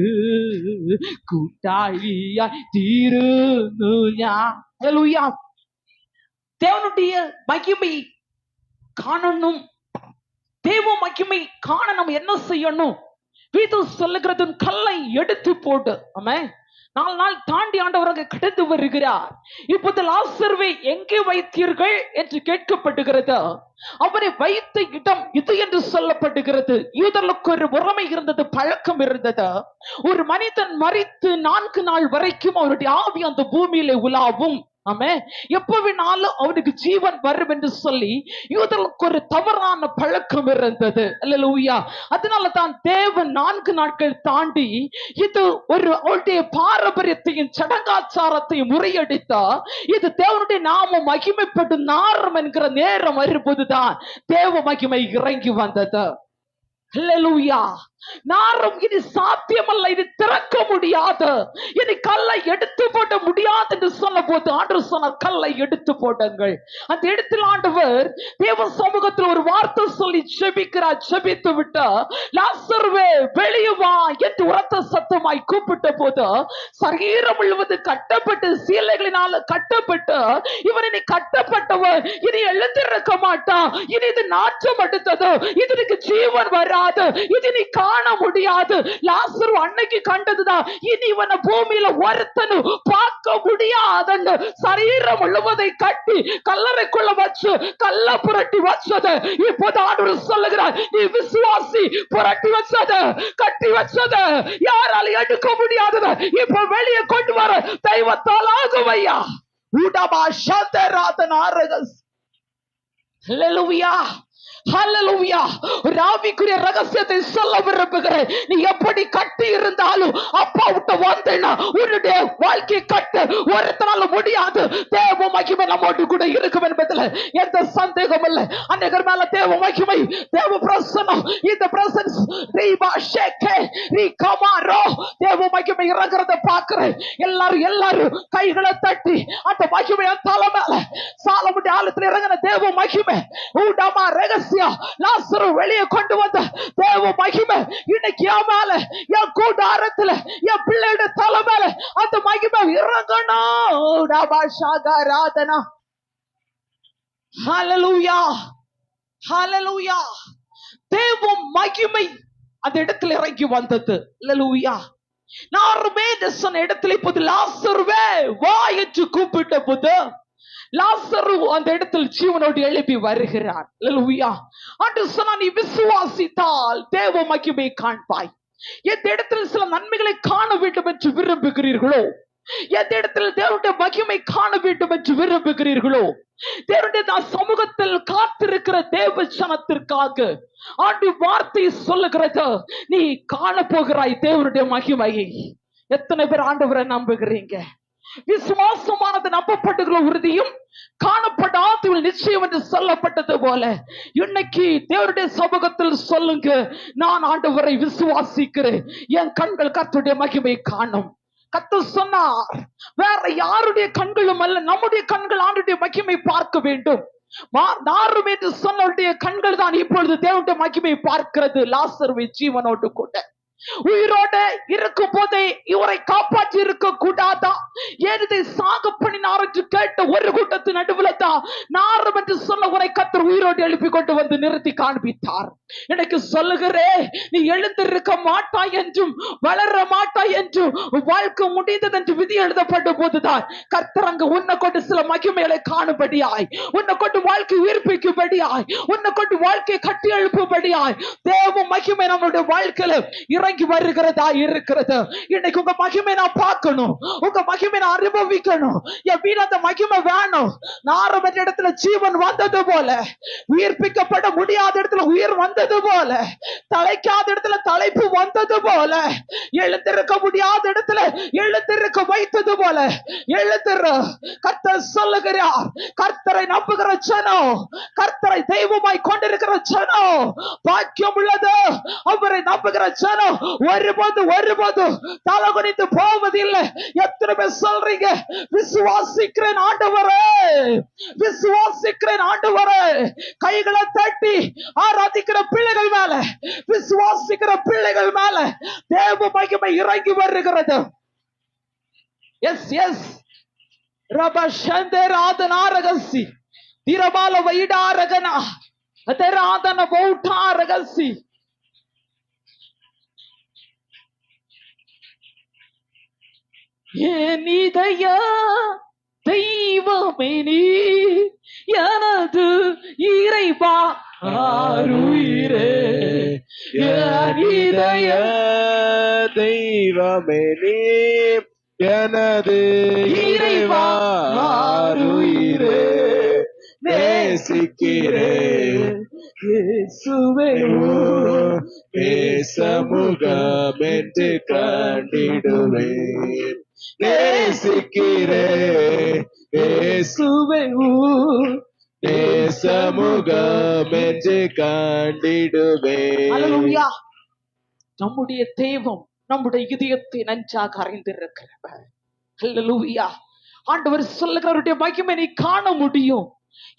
കൂട്ടാളിയായി തീരുന്നു ഞാൻ. ஹல்லேலூயா. தேவனுடைய மகிமை காணணும். தேவ மகிமை காண நம்ம என்ன செய்யணும்? வேதம் சொல்லுகிறது, கல்லை எடுத்து போடு. ஆமென். 4 நாள் தாண்டி ஆண்டவராக கடந்து வருகிறார். இப்போது லாசருவை எங்கே வைத்தீர்கள் என்று கேட்கப்படுகிறது. அவரை வைத்த இடம் இது என்று சொல்லப்படுகிறது. யூதர்களுக்கு ஒரு முறைமை இருந்தது, பழக்கம் இருந்தது. ஒரு மனிதன் மரித்து 4 நாள் வரைக்கும் அவருடைய ஆவி அந்த பூமியிலே உலாவும். ஆமே, எப்ப வேணாலும் அவனுக்கு ஜீவன் வரும் என்று சொல்லி யூதர்களுக்கு ஒரு தவறான பழக்கம் இருந்தது. அல்லேலூயா. அதனால தான் தேவன் 4 நாட்கள் தாண்டி இது ஒரு அவருடைய பாரம்பரியத்தையும் சடங்காச்சாரத்தையும் முறையடித்தா இது தேவனுடைய நாம மகிமைப்படும் நாரம் என்கிற நேரம் வரும்போதுதான் தேவ மகிமை இறங்கி வந்தது. அல்லேலூயா. நாரும் இனி சாத்தியமல்ல, இது திறக்க முடியாது, இனி கல்லை எடுத்து போட முடியாது என்று சொன்ன போது ஆண்டவர் சொன்னார், கல்லை எடுத்து போடுங்கள். அந்த இடத்தில் ஆண்டவர் தேவ சமூகத்தில் ஒரு வார்த்தை சொல்லி ஜெபிக்கிறார். ஜெபித்து விட்டு லாசருவே வெளியே வா என்று உரத்த சத்தமாய் கூப்பிட்ட போது சரீரம் முழுவது கட்டப்பட்டு சீலைகளினால கட்டப்பட்டு இவன் இனி கட்டப்பட்டவன் இனி எழுந்திருக்க மாட்டான். இனி இது நாற்றம் எடுத்தது, இதற்கு ஜீவன் வராது, இது நீ காண முடியாது. லாசரு அன்னைக்கு கண்டதுதான், இனி இவனை பூமியில ஒருத்தனும் பார்க்க முடியாதுன்னு சரீரம் முழுவதை கட்டி கல்லறைக்குள்ள வச்சு கல்ல புரட்டி வச்சது இப்போது ஆண்டவர் சொல்லுகிறார், நீ விசுவாசி, புரட்டி வச்சது கட்டி வச்சது யாரால எடுக்க முடியாதது இப்ப வெளியே கொண்டு வர தெய்வத்தால் ஆகும் ஐயா. ஊடமா சந்தராதனாரகஸ். ஹல்லேலூயா. ஹல்லேலூயா. ஒரு ஆவிக்குரிய ரகசியத்தை சொல்ல விரும்புகிறேன். நீ எப்படி கட்டி இருந்தாலும் அப்பா விட்டு வந்தேன்னா உன்னுடைய வாழ்க்கை கட்ட ஒருத்தனால முடியாது. தேவ மகிமை நம்மோடு கூட இருக்கும் என்பதில் எந்த சந்தேகம் இல்லை. அநேகர் மேல தேவ மகிமை, தேவ பிரசன்னம், இந்த பிரசன்ஸ் ரீபா ஷேகே ரீ கமாரோ தேவ மகிமை இறங்குறத பார்க்கிறேன். எல்லாரும் கைகளை தட்டி அந்த மகிமையை தலை மேல சாலமுடைய ஆழத்தில் இறங்கின தேவ மகிமை ஊடாமா ரகசியம் லாசரு வெளியே கொண்டு வந்த தேவ மகிமை இன்னைக்கு என் மேல, என் கூடாரத்துல, என் பிள்ளையோட தலை மேல அந்த மகிமை இறங்கணும். ஹல்லேலூயா. ஹல்லேலூயா. தேவ மகிமை அந்த இடத்துல இறங்கி வந்தது. ஹல்லேலூயா. நாருமே சொன்ன இடத்துல இப்போது லாசருவே வா என்று கூப்பிட்ட போது லாசரு அந்த இடத்தில் ஜீவனோடு எழுப்பி வருகிறார். அல்லேலூயா. ஆண்டவர் சொன்னார், நீ விசுவாசித்தால் தேவ மகிமையை காண்பாய். எந்த இடத்தில் சில நன்மைகளை காண வேண்டும் என்று விரும்புகிறீர்களோ எந்த இடத்தில் தேவனுடைய மகிமை காண வேண்டும் என்று விரும்புகிறீர்களோ, தேவனுடைய சமூகத்தில் காத்திருக்கிற தேவ ஜனத்திற்காக ஆண்டு வார்த்தை சொல்லுகிறது, நீ காண போகிறாய் தேவனுடைய மகிமையை. எத்தனை பேர் ஆண்டவரை நம்புகிறீங்க? விசுவாசமானது நம்பப்படுகிற உறுதியும் காணப்படாத நிச்சயம் என்று சொல்லப்பட்டது போல, இன்னைக்கு தேவனுடைய சமூகத்தில் சொல்லுங்க, நான் ஆண்டவரை விசுவாசிக்கிறேன், என் கண்கள் கர்த்தருடைய மகிமை காணும். கர்த்தர் சொன்னார், வேற யாருடைய கண்களும் அல்ல, நம்முடைய கண்கள் ஆண்டுடைய மகிமை பார்க்க வேண்டும். நாரும் என்று சொன்னுடைய கண்கள் தான் இப்பொழுது தேவனுடைய மகிமை பார்க்கிறது. லாசருவை ஜீவனோடு கூட உயிரோட இருக்கும் போதே இவரை காப்பாற்றி இருக்க கூடாதா? ஏன் இதை சாக பண்ணினார் என்று கேட்ட ஒரு கூட்டத்தின் நடுவில் தான் நாரும் என்று சொன்ன உரை கர்த்தர் உயிரோடு எழுப்பி கொண்டு வந்து நிறுத்தி காண்பித்தார். எனக்கு சொல்லுகிறேன், நீ எழுந்திருக்க மாட்டாய் என்றும் வளர மாட்டாய் என்றும் வாழ்க்கை முடிந்தது என்று விதி எழுதப்படும் போதுதான் கர்த்தர் அங்கு உன்னை கொண்டு சில மகிமைகளை காணும்படியாய், உன்னை கொண்டு வாழ்க்கை உயிர்ப்பிக்கும்படியாய், உன்னை கொண்டு வாழ்க்கையை கட்டி எழுப்பும்படியாய் தேவ மகிமை நம்மளுடைய வாழ்க்கையில இறங்கி வருகிறதா இருக்கிறது. இன்னைக்கு உங்க மகிமை நான் பார்க்கணும், உங்க மகிமை நான் அனுபவிக்கணும். என் வீடு அந்த மகிமை வேணும். நாரும் என்ற இடத்துல ஜீவன் வந்தது போல, உயிர்ப்பிக்கப்பட முடியாத இடத்துல உயிர் வந்தது போல, தலைக்காத இடத்துல தலைப்பு வந்தது போல, எழுந்திருக்க முடியாத இடத்துல எழுந்திருக்க வைத்தது போல எழுந்திரு. கர்த்தர் சொல்லுகிறார், கர்த்தரை நம்புகிற ஜனம், கர்த்தரை தெய்வமாய் கொண்டிருக்கிற ஜனம் பாக்கியம் உள்ளது. அவரை நம்புகிற ஜனம் ஒருபோது தலை குனிந்து போவதில்லை. எத்தனை பேர் சொல்றீங்க, விசுவாசிக்கிறேன் ஆண்டவரே, விசுவாசிக்கிறேன் ஆண்டவரே? கைகளை தட்டி ஆராதிக்கிற பிள்ளைகள் மேல, விசுவாசிக்கிற பிள்ளைகள் மேல தேவ மகிமை இறங்கி வருகிறது. S S ரபஷந்தராதனாரகசி திரபால வைடாரகனா அதராதன பௌட்டாரகசி. என் இதய தெய்வமே நீ, எனது இறைவா ஆருயிரே, என் இதய தெய்வமே நீ, எனது இறைவா ஆருயிரே, நேசிக்கிறேன் இயேசுவே நேசமுகம் என்று கண்டிடுவேன். நேசிக்கிறேன் இயேசுவே நேசமுகம் என்று கண்டிடுவேன். அல்லேலூயா. நம்முடைய தெய்வம் நம்முடைய இதயத்தை நன்றாக அறிந்திருக்கிறவர். அல்லேலூயா. ஆண்டவர் சொல்லுகிறவருடைய மகிமை நீ காண முடியும்.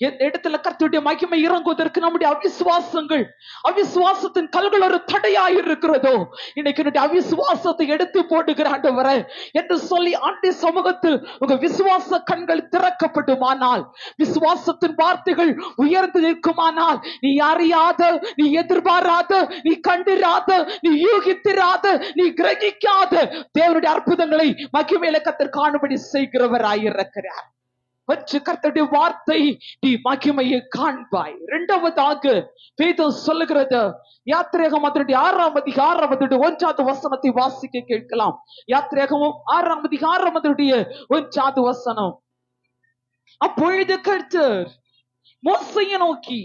எந்த இடத்துல கர்த்தருடைய மகிமை இறங்குவதற்கு நம்முடைய அவிசுவாசங்கள், அவிசுவாசத்தின் கல்கள் ஒரு தடையாய் இருக்கிறதோ, இன்னைக்கு என்னுடைய அவிசுவாசத்தை எடுத்து போடுகிற ஆண்டவரே என்று சொல்லி ஆண்டு சமூகத்தில் உங்க விசுவாச கண்கள் திறக்கப்படுமானால், விசுவாசத்தின் வார்த்தைகள் உயர்ந்து நிற்குமானால், நீ அறியாத, நீ எதிர்பாராத, நீ கண்டிராத, நீ யூகித்திராத, நீ கிரகிக்காத தேவனுடைய அற்புதங்களை மகிமையில கர்த்தர் காணும்படி செய்கிறவராயிருக்கிறார். கர்த்தருடைய வார்த்தை நீ மகிமையை காண்பாய். இரண்டாவதாக வேதம் சொல்லுகிறது, யாத்திராகமம் 6ஆம் அதிகாரம் 1வது வசனத்தை வாசிக்க கேட்கலாம். யாத்திராகமம் 6ஆம் அதிகாரம் 1வது வசனம். அப்பொழுது கர்த்தர் மோசேயை நோக்கி,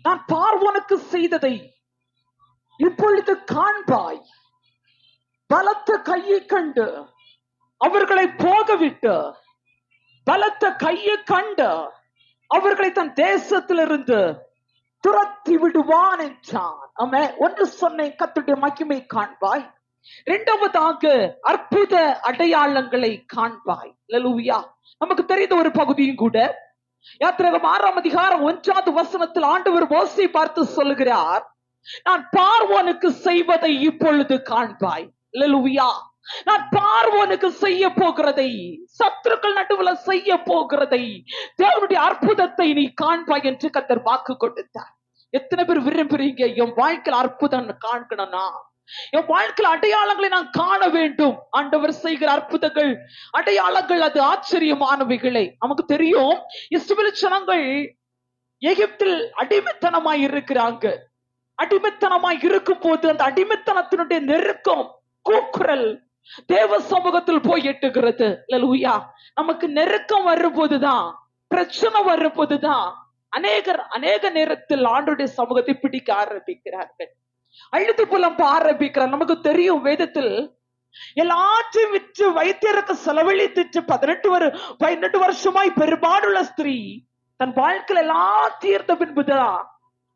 நான் பார்வோனுக்கு செய்ததை இப்பொழுது காண்பாய். பலத்த கையை கண்டு அவர்களை போகவிட்டு, பலத்த கையை கண்டு அவர்களை தன் தேசத்திலிருந்து துரத்தி விடுவான் என்றான். ஆமென். ஒன்று சொன்னேன், கர்த்தருடைய மகிமை காண்பாய். இரண்டாவதாக அற்புத அடையாளங்களை காண்பாய். அல்லேலூயா. நமக்கு தெரிந்த ஒரு பகுதியும் கூட, யாத்திராகமம் 6ஆம் அதிகாரம் 1வது வசனத்தில் ஆண்டவர் மோசேயை பார்த்து சொல்லுகிறார், நான் பார்வோனுக்கு செய்வதை இப்பொழுது காண்பாய். அல்லேலூயா. நான் பார்வோனுக்கு செய்ய போகிறதை, சத்துருக்கள் நடுவுல செய்ய போகிறதை, தேவனுடைய அற்புதத்தை நீ காண்பாய் என்று கர்த்தர் வாக்கு கொடுத்தார். எத்தனை பேர் விரும்புறீங்க, என் வாழ்க்கையில் அற்புதம் காண்கணும்னா, என் வாழ்க்கையில் அடையாளங்களை நான் காண வேண்டும்? ஆண்டவர் செய்கிற அற்புதங்கள், அடையாளங்கள் அது ஆச்சரியமானவைகளை. நமக்கு தெரியும், இஸ்ரவேல் ஜனங்கள் எகிப்தில் அடிமைத்தனமாய் இருக்கிறாங்க. அடிமைத்தனமாய் இருக்கும் போது அந்த அடிமைத்தனத்தினுடைய நெருக்கம், கூக்குரல், தேவ சமூகத்தில் போய் எட்டுகிறது. அல்லேலூயா. நமக்கு நெருக்கம் வரும்போதுதான், பிரச்சனை வரும்போதுதான் அநேக நேரத்தில் ஆண்டவருடைய சமூகத்தை பிடிக்க ஆரம்பிக்கிறார்கள், அழுது புலம்ப ஆரம்பிக்கிறார். நமக்கு தெரியும், வேதத்தில் எல்லாத்தையும் விற்று வைத்தியருக்கு செலவழித்து 18 வருஷமாய் பெரும்பாடுள்ள ஸ்திரீ தன் வாழ்க்கையில் எல்லாம் தீர்த்த பின்புதான்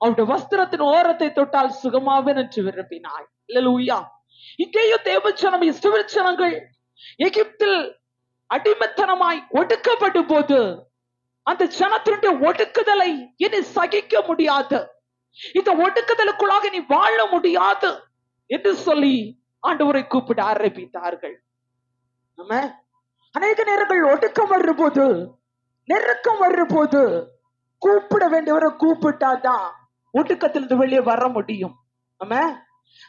அவருடைய வஸ்திரத்தின் ஓரத்தை தொட்டால் சுகமாவேன் என்று விரும்பினாள். அல்லேலூயா. இங்கேயும் தேவஜனம், இஸ்ரவேல் ஜனங்கள் எகிப்தில் அடிமைத்தனமாய் ஒடுக்கப்படும் போது அந்த ஜனத்தினுடைய ஒடுக்குதலை இனி சகிக்க முடியாது, இந்த ஒடுக்குதலுக்குள்ளாக நீ வாழ முடியாது என்று சொல்லி ஆண்டவரை கூப்பிட ஆரம்பித்தார்கள். நம்ம அநேக நேரங்கள் ஒடுக்கம் வரும்போது, நெருக்கம் வரும்போது கூப்பிட வேண்டியவரை கூப்பிட்டாதான் ஒடுக்கத்திலிருந்து வெளியே வர முடியும். நம்ம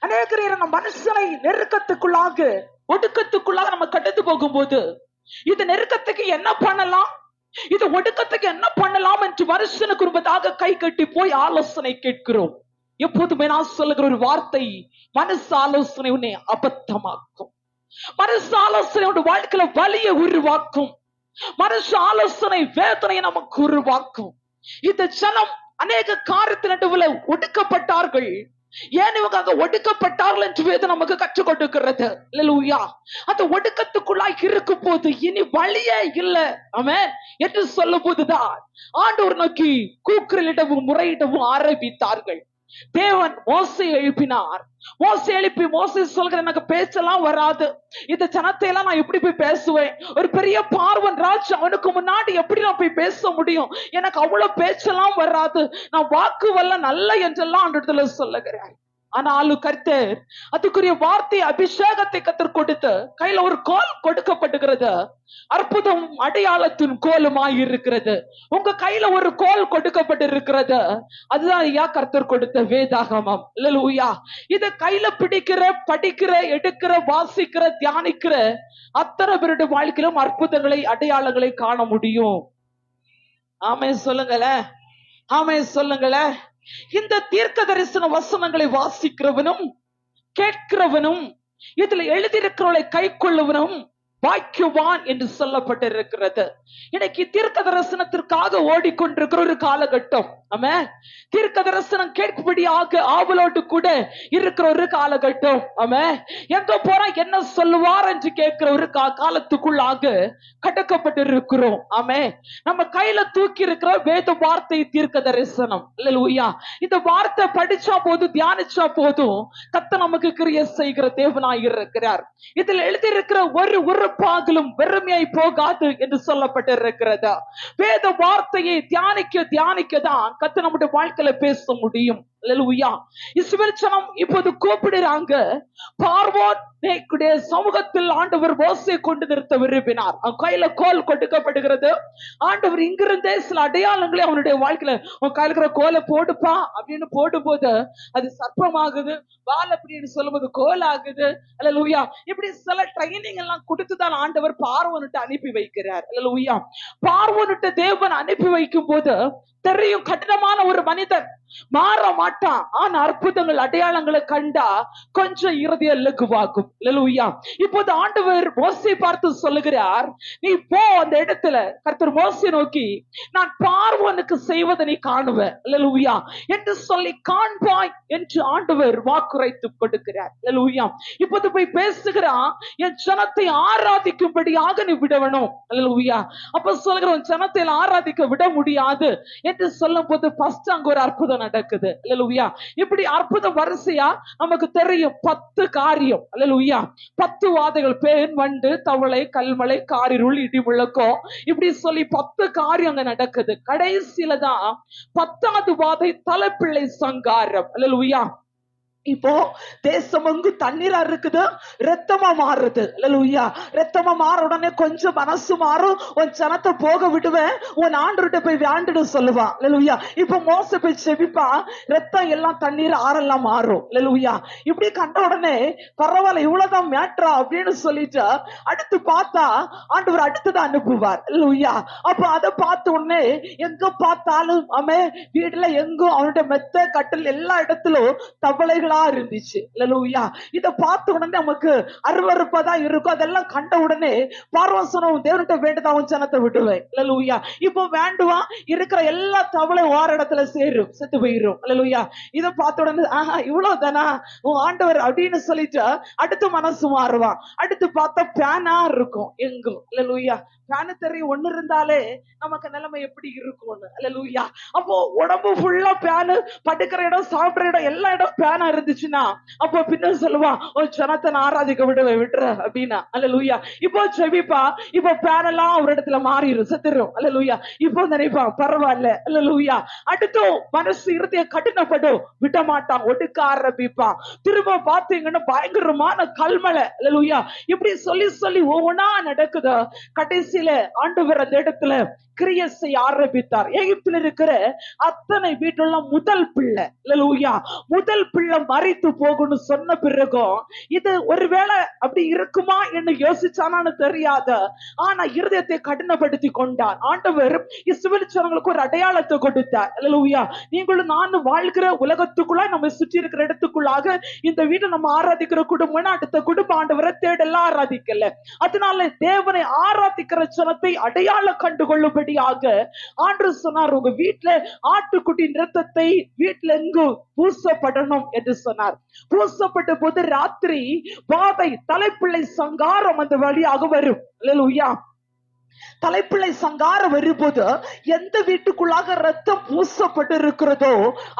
அநேக நேரம் நம்ம மனுஷனை நெருக்கத்துக்குள்ளாக, ஒடுக்கத்துக்குள்ளாக நம்ம கடந்து போகும்போது, இந்த நெருக்கத்துக்கு என்ன பண்ணலாம், இது ஒடுக்கத்துக்கு என்ன பண்ணலாம் என்று மனுஷனுக்கு முன்பதாக கை கட்டி போய் ஆலோசனை கேட்கிறோம். எப்போதுமே நான் சொல்லுகிற ஒரு வார்த்தை, மனசு ஆலோசனை உன்னை அபத்தமாக்கும், மனசு ஆலோசனை உன் வாழ்க்கையில வலியை உருவாக்கும், மனசு ஆலோசனை வேதனையை நமக்கு உருவாக்கும். இந்த ஜனம் அநேக காரியத்தின் நடுவுல ஒடுக்கப்பட்டார்கள். ஏன் இவங்க அங்க ஒடுக்கப்பட்டார்கள் என்று வேதம் நமக்கு கற்றுக் கொடுக்கிறது. அல்லேலூயா. அந்த ஒடுக்கத்துக்குள்ளாய் இருக்கும் போது இனி வழியே இல்லை ஆமென் என்று சொல்லும் போதுதான் ஆண்டவர் நோக்கி கூக்குரலிடவும் முறையிடவும் ஆரம்பித்தார்கள். தேவன் மோசேயை எழுப்பினார். மோசே எழுப்பி மோசே சொல்கிற, எனக்கு பேச்செல்லாம் வராது, இந்த ஜனத்தை எல்லாம் நான் எப்படி போய் பேசுவேன், ஒரு பெரிய பார்வன் ராஜ் அவனுக்கு முன்னாடி எப்படி நான் போய் பேச முடியும், எனக்கு அவ்வளவு பேச்செல்லாம் வராது, நான் வாக்கு வல்ல நல்ல என்றெல்லாம் அந்த இடத்துல சொல்லுகிறேன். ஆனாலும் கர்த்தர் அதுக்குரிய வார்த்தை, அபிஷேகத்தை கர்த்தர் கொடுத்து கையில ஒரு கோல் கொடுக்கப்படுகிறது. அற்புதம் அடையாளத்தின் கோலுமாய் இருக்கிறது. உங்க கையில ஒரு கோல் கொடுக்கப்பட்டிருக்கிறது. அதுதான் ஐயா கர்த்தர் கொடுத்த வேதாகமம். அல்லேலூயா. இத கையில பிடிக்கிற, படிக்கிற, எடுக்கிற, வாசிக்கிற, தியானிக்கிற அத்தனை பேருடைய வாழ்க்கையிலும் அற்புதங்களை, அடையாளங்களை காண முடியும். ஆமென் சொல்லுங்களேன், ஆமென் சொல்லுங்களேன். இந்த தீர்க்க தரிசன வசனங்களை வாசிக்கிறவனும் கேட்கிறவனும் இதுல எழுதியிருக்கிறவளை கை கொள்ளுவனும் பாக்கியவான் என்று சொல்லப்பட்டிருக்கிறது. இன்னைக்கு தீர்க்க தரிசனத்திற்காக ஓடிக்கொண்டிருக்கிற ஒரு காலகட்டம். ஆமென். தீர்க்க தரிசனம் கேட்கும்படியாக ஆவலோடு கூட இருக்கிற ஒரு காலகட்டம். ஆமென். எங்க போறா என்ன சொல்லுவார் என்று கேட்கிற ஒரு காலத்துக்குள்ளாக கடக்கப்பட்டிருக்கிறோம். ஆமென். நம்ம கையில தூக்கி இருக்கிற வேத வார்த்தை தீர்க்க தரிசனம். அல்லேலூயா. இந்த வார்த்தை படிச்சா போதும், தியானிச்சா போதும், கர்த்தர் நமக்கு கிரியை செய்கிற தேவனாய் இருக்கிறார். இதில் எழுதியிருக்கிற ஒரு பாகலும் வெறுமையாய் போகாது என்று சொல்லப்பட்டிருக்கிறது. வேத வார்த்தையை தியானிக்க தான் கர்த்தர் நம்முடைய வாழ்க்கையில பேச முடியும். அல்லேலூயா. இஸ்ரவேல் ஜனம் இப்போது கூப்பிடுறாங்க. பார்வோன் சமூகத்தில் ஆண்டவர் மோசேயை கொண்டு நிறுத்த விரும்பினார். அவன் கையில கோல் கொடுக்கப்படுகிறது. ஆண்டவர் இங்கிருந்தே சில அடையாளங்களை அவனுடைய வாழ்க்கையில, உன் கையில இருக்கிற கோலை போடுப்பா அப்படின்னு போடும்போது அது சர்ப்பமாகுது, வால் அப்படின்னு சொல்லும்போது கோல் ஆகுது. அல்லேலூயா. இப்படி சில ட்ரைனிங் எல்லாம் கொடுத்துதான் ஆண்டவர் பார்வோனிட்டு அனுப்பி வைக்கிறார். அல்லேலூயா. பார்வோனிட்டு தேவன் அனுப்பி வைக்கும் போது தெரியும், கடினமான ஒரு மனிதன் மாற மாட்டான். ஆனா அற்புதங்கள், அடையாளங்களை கண்டா கொஞ்சம் இருதயம் லகுவாகும். அல்லேலூயா. இப்போது ஆண்டவர் மோசேயை பார்த்து சொல்லுகிறார், நீ போ அந்த இடத்துல. கர்த்தர் மோசேயை நோக்கி, நான் பார்வோனுக்கு செய்வதை நீ காணுவ, அல்லேலூயா என்று சொல்லி காண்பாய் என்று ஆண்டவர் வாக்குரைத்து கொடுக்கிறார். அல்லேலூயா. இப்போது போய் பேசுகிறான், என் ஜனத்தை ஆராதிக்கும்படியாக நீ விடணும். அல்லேலூயா. அப்ப சொல்லுகிற, உன் ஜனத்தை ஆராதிக்க விட முடியாது என்று சொல்லும் போது ஃபர்ஸ்ட் அங்க ஒரு அற்புதம் நடக்குது. அல்லேலூயா. இப்படி அற்புதம் வரிசையா நமக்கு தெரியும் 10 காரியம். அல்லேலூயா. 10 வாதைகள், பேன், வண்டு, தவளை, கல்மலை, காரிருள், இடி முழக்கம், இப்படி சொல்லி 10 காரியம் அங்க நடக்குது. கடைசியில தான் 10வது வாதை தலைப்பிள்ளை சங்காரம். அல்லேலூயா. இப்போ தேசமெங்கு தண்ணீரா இருக்குது, ரத்தமா மாறுது. அல்லேலூயா. ரத்தமா மாற உடனே கொஞ்சம் மனசு மாறும், உன் ஜனத்தை போக விடுவேன், உன் ஆண்டவர்கிட்ட போய் வேண்டிடு சொல்லுவான். அல்லேலூயா. இப்போ மோசே போய் செபிப்பான், ரத்தம் எல்லாம் தண்ணீர் ஆறெல்லாம் மாறும். அல்லேலூயா. இப்படி கண்ட உடனே பரவாயில்ல, இவ்வளவுதான் மேட்ரா அப்படின்னு சொல்லிட்டு அடுத்து பார்த்தா ஆண்டவர் அடுத்ததான் அனுப்புவார். அல்லேலூயா. அப்ப அதை பார்த்த உடனே எங்க பார்த்தாலும் வீடுல எங்கும் அவனுடைய மெத்த கட்டில் எல்லா இடத்திலும் தவளைகள் தவளா இருந்துச்சு. அல்லேலூயா. இத பார்த்த உடனே நமக்கு அருவருப்பா இருக்கும். அதெல்லாம் கண்ட உடனே பார்வோன் சொன்னவன் தேவன்கிட்ட வேண்டுதா உன் ஜனத்தை விட்டுவேன். அல்லேலூயா. இப்போ வேண்டுவான், இருக்கிற எல்லா தவளையும் ஓர இடத்துல சேரும், செத்து போயிரும். அல்லேலூயா. இத பார்த்த உடனே ஆஹா இவ்வளவு தானா உன் ஆண்டவர் அப்படின்னு சொல்லிட்டு அடுத்து மனசு மாறுவான். அடுத்து பார்த்தா பேனா இருக்கும் எங்கும். அல்லேலூயா. பேனு தெரியும் ஒண்ணு இருந்தாலே நமக்கு நிலைமை எப்படி இருக்கும்னு. அல்லேலூயா. அப்போ உடம்பு ஃபுல்லா பேனு, படுக்கிற இடம் சாப்பிடுற இடம் எல்லா இடம் பேனா இருந்துச்சுன்னா அப்போ பின்ன சொல்லுவான் ஒரு ஜனத்தை நான் ஆராதிக்க விட்டுற அப்படின்னா. அல்லேலூயா. இப்போ செவிப்பா, இப்போ பேனெல்லாம் ஒரு இடத்துல மாறிடும், செத்துரும். அல்லேலூயா. இப்போ நினைப்பான் பரவாயில்ல. அல்லேலூயா. அடுத்தும் மனசு இருதய கடினப்படும், விட மாட்டான், ஒடுக்க ஆரம்பிப்பான். திரும்ப பாத்தீங்கன்னா பயங்கரமான கல்மலை. அல்லேலூயா. இப்படி சொல்லி சொல்லி ஒவ்வொன்னா நடக்குது. கடைசியில ஆண்டவர் அந்த இடத்துல கிரியை செய்ய ஆரம்பித்தார். எகிப்தில் இருக்கிற அத்தனை வீட்டுல முதல் பிள்ளை, அல்லேலூயா, முதல் பிள்ளை மரித்து போகும்னு சொன்ன பிறகும் இது ஒருவேளை அப்படி இருக்குமா என்று யோசிச்சானு தெரியாது. ஆனா இருதயத்தை கடினப்படுத்தி கொண்டார். ஆண்டவர் இஸ்ரவேல் ஜனங்களுக்கு ஒரு அடையாளத்தை கொடுத்தார். அல்லேலூயா. நீங்களும் நானும் வாழ்கிற உலகத்துக்குள்ள நம்ம சுற்றி இருக்கிற இடத்துக்குள்ளாக இந்த வீட்டை நம்ம ஆராதிக்கிற குடும்பம் அடுத்த குடும்ப ஆண்டவரை தேடலாம் ஆராதிக்கல. அதனால தேவனை ஆராதிக்கிற ஜனத்தை அடையாளம் கண்டு கொள்ளும்படியாக ஆண்டவர் சொன்னார், உங்க வீட்டுல ஆட்டுக்குட்டி இரத்தத்தை வீட்டுல எங்கு பூசப்படணும் என்று சொன்னார். பூசப்பட்ட போது ராத்திரி வாதை தலைப்பிள்ளை சங்காரம் அந்த வழியாக வரும். அல்லேலூயா. தலைப்பிள்ளை சங்காரம் வரும்போது எந்த வீட்டுக்குள்ளாக ரத்தம் பூசப்பட்டு இருக்கிறதோ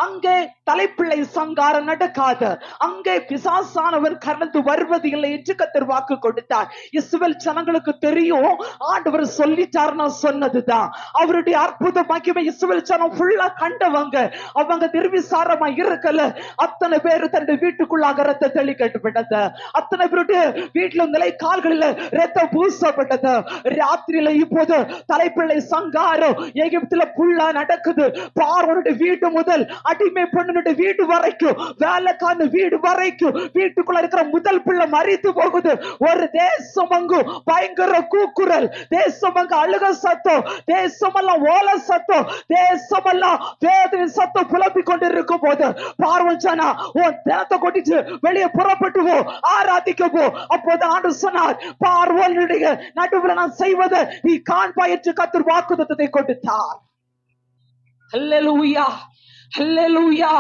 அங்கே தலைப்பிள்ளை சங்காரம் நடக்காது, அங்கே பிசாசானவர் கடந்து வருவது இல்லை என்று கர்த்தர் வாக்கு கொடுத்தார். இஸ்ரவேல் ஜனங்களுக்கு தெரியும் ஆண்டவர் சொல்லிட்டாருன்னா சொன்னதுதான். அவருடைய அற்புத மகிமை இஸ்ரவேல் ஜனம் ஃபுல்லா கண்டவங்க, அவங்க நிர்விசாரமா இருக்கல. அத்தனை பேரு தன்னுடைய வீட்டுக்குள்ளாக ரத்த தெளிக்கப்பட்டது, அத்தனை பேருடைய வீட்டுல நிலை கால்களில் ரத்தம் பூசப்பட்டது. ராத்திரியில இப்போது தலைப்பிள்ளை சங்காரம் எகிப்துல புல்லா நடக்குது. பார்வோனுடைய வீடு முதல் அடிமை பெண்ணுடைய வீடு வரைக்கும், வேலைக்கான வீடு வரைக்கும் வீட்டுக்குள்ள இருக்கிற முதல் பிள்ளை மரித்து போகுது. ஒரு தேசம் அங்கு பயங்கர கூக்குரல், தேசம் அங்கு அழுக சத்தம், தேசமெல்லாம் ஓல சத்தம், தேசமெல்லாம் வேதனை சத்தம் புலம்பிக் கொண்டிருக்கும் போது பார்வோன் சொன்னா உன் தினத்தை கொட்டிச்சு வெளியே புறப்பட்டு ஆராதிக்கவோ. அப்போது ஆண்டவர் சொன்னார், பார்வோனுடைய நடுவில் நான் செய்வதை நீ காண்பாய் என்று கர்த்தர் வாக்குத்தத்தத்தை கொடுத்தார். அல்லேலூயா. அல்லேலூயா.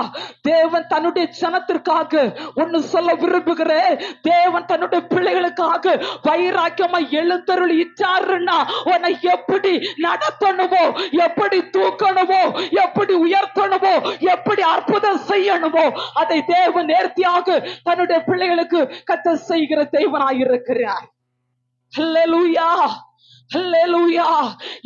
தேவன் தன்னுடைய ஜனத்திற்காக ஒன்னு சொல்ல விரும்புகிறேன். தேவன் தன்னுடைய பிள்ளைகளுக்காக வைராக்கியமா எழுந்தருள் இட்டாருன்னா உன்னை எப்படி நடத்தணுமோ, எப்படி தூக்கணுமோ, எப்படி உயர்த்தணுமோ, எப்படி அற்புதம் செய்யணுமோ அதை தேவன் நேர்த்தியாக தன்னுடைய பிள்ளைகளுக்கு கர்த்தர் செய்கிற தேவனாயிருக்கிறார். அல்லேலூயா. அல்லேலூயா.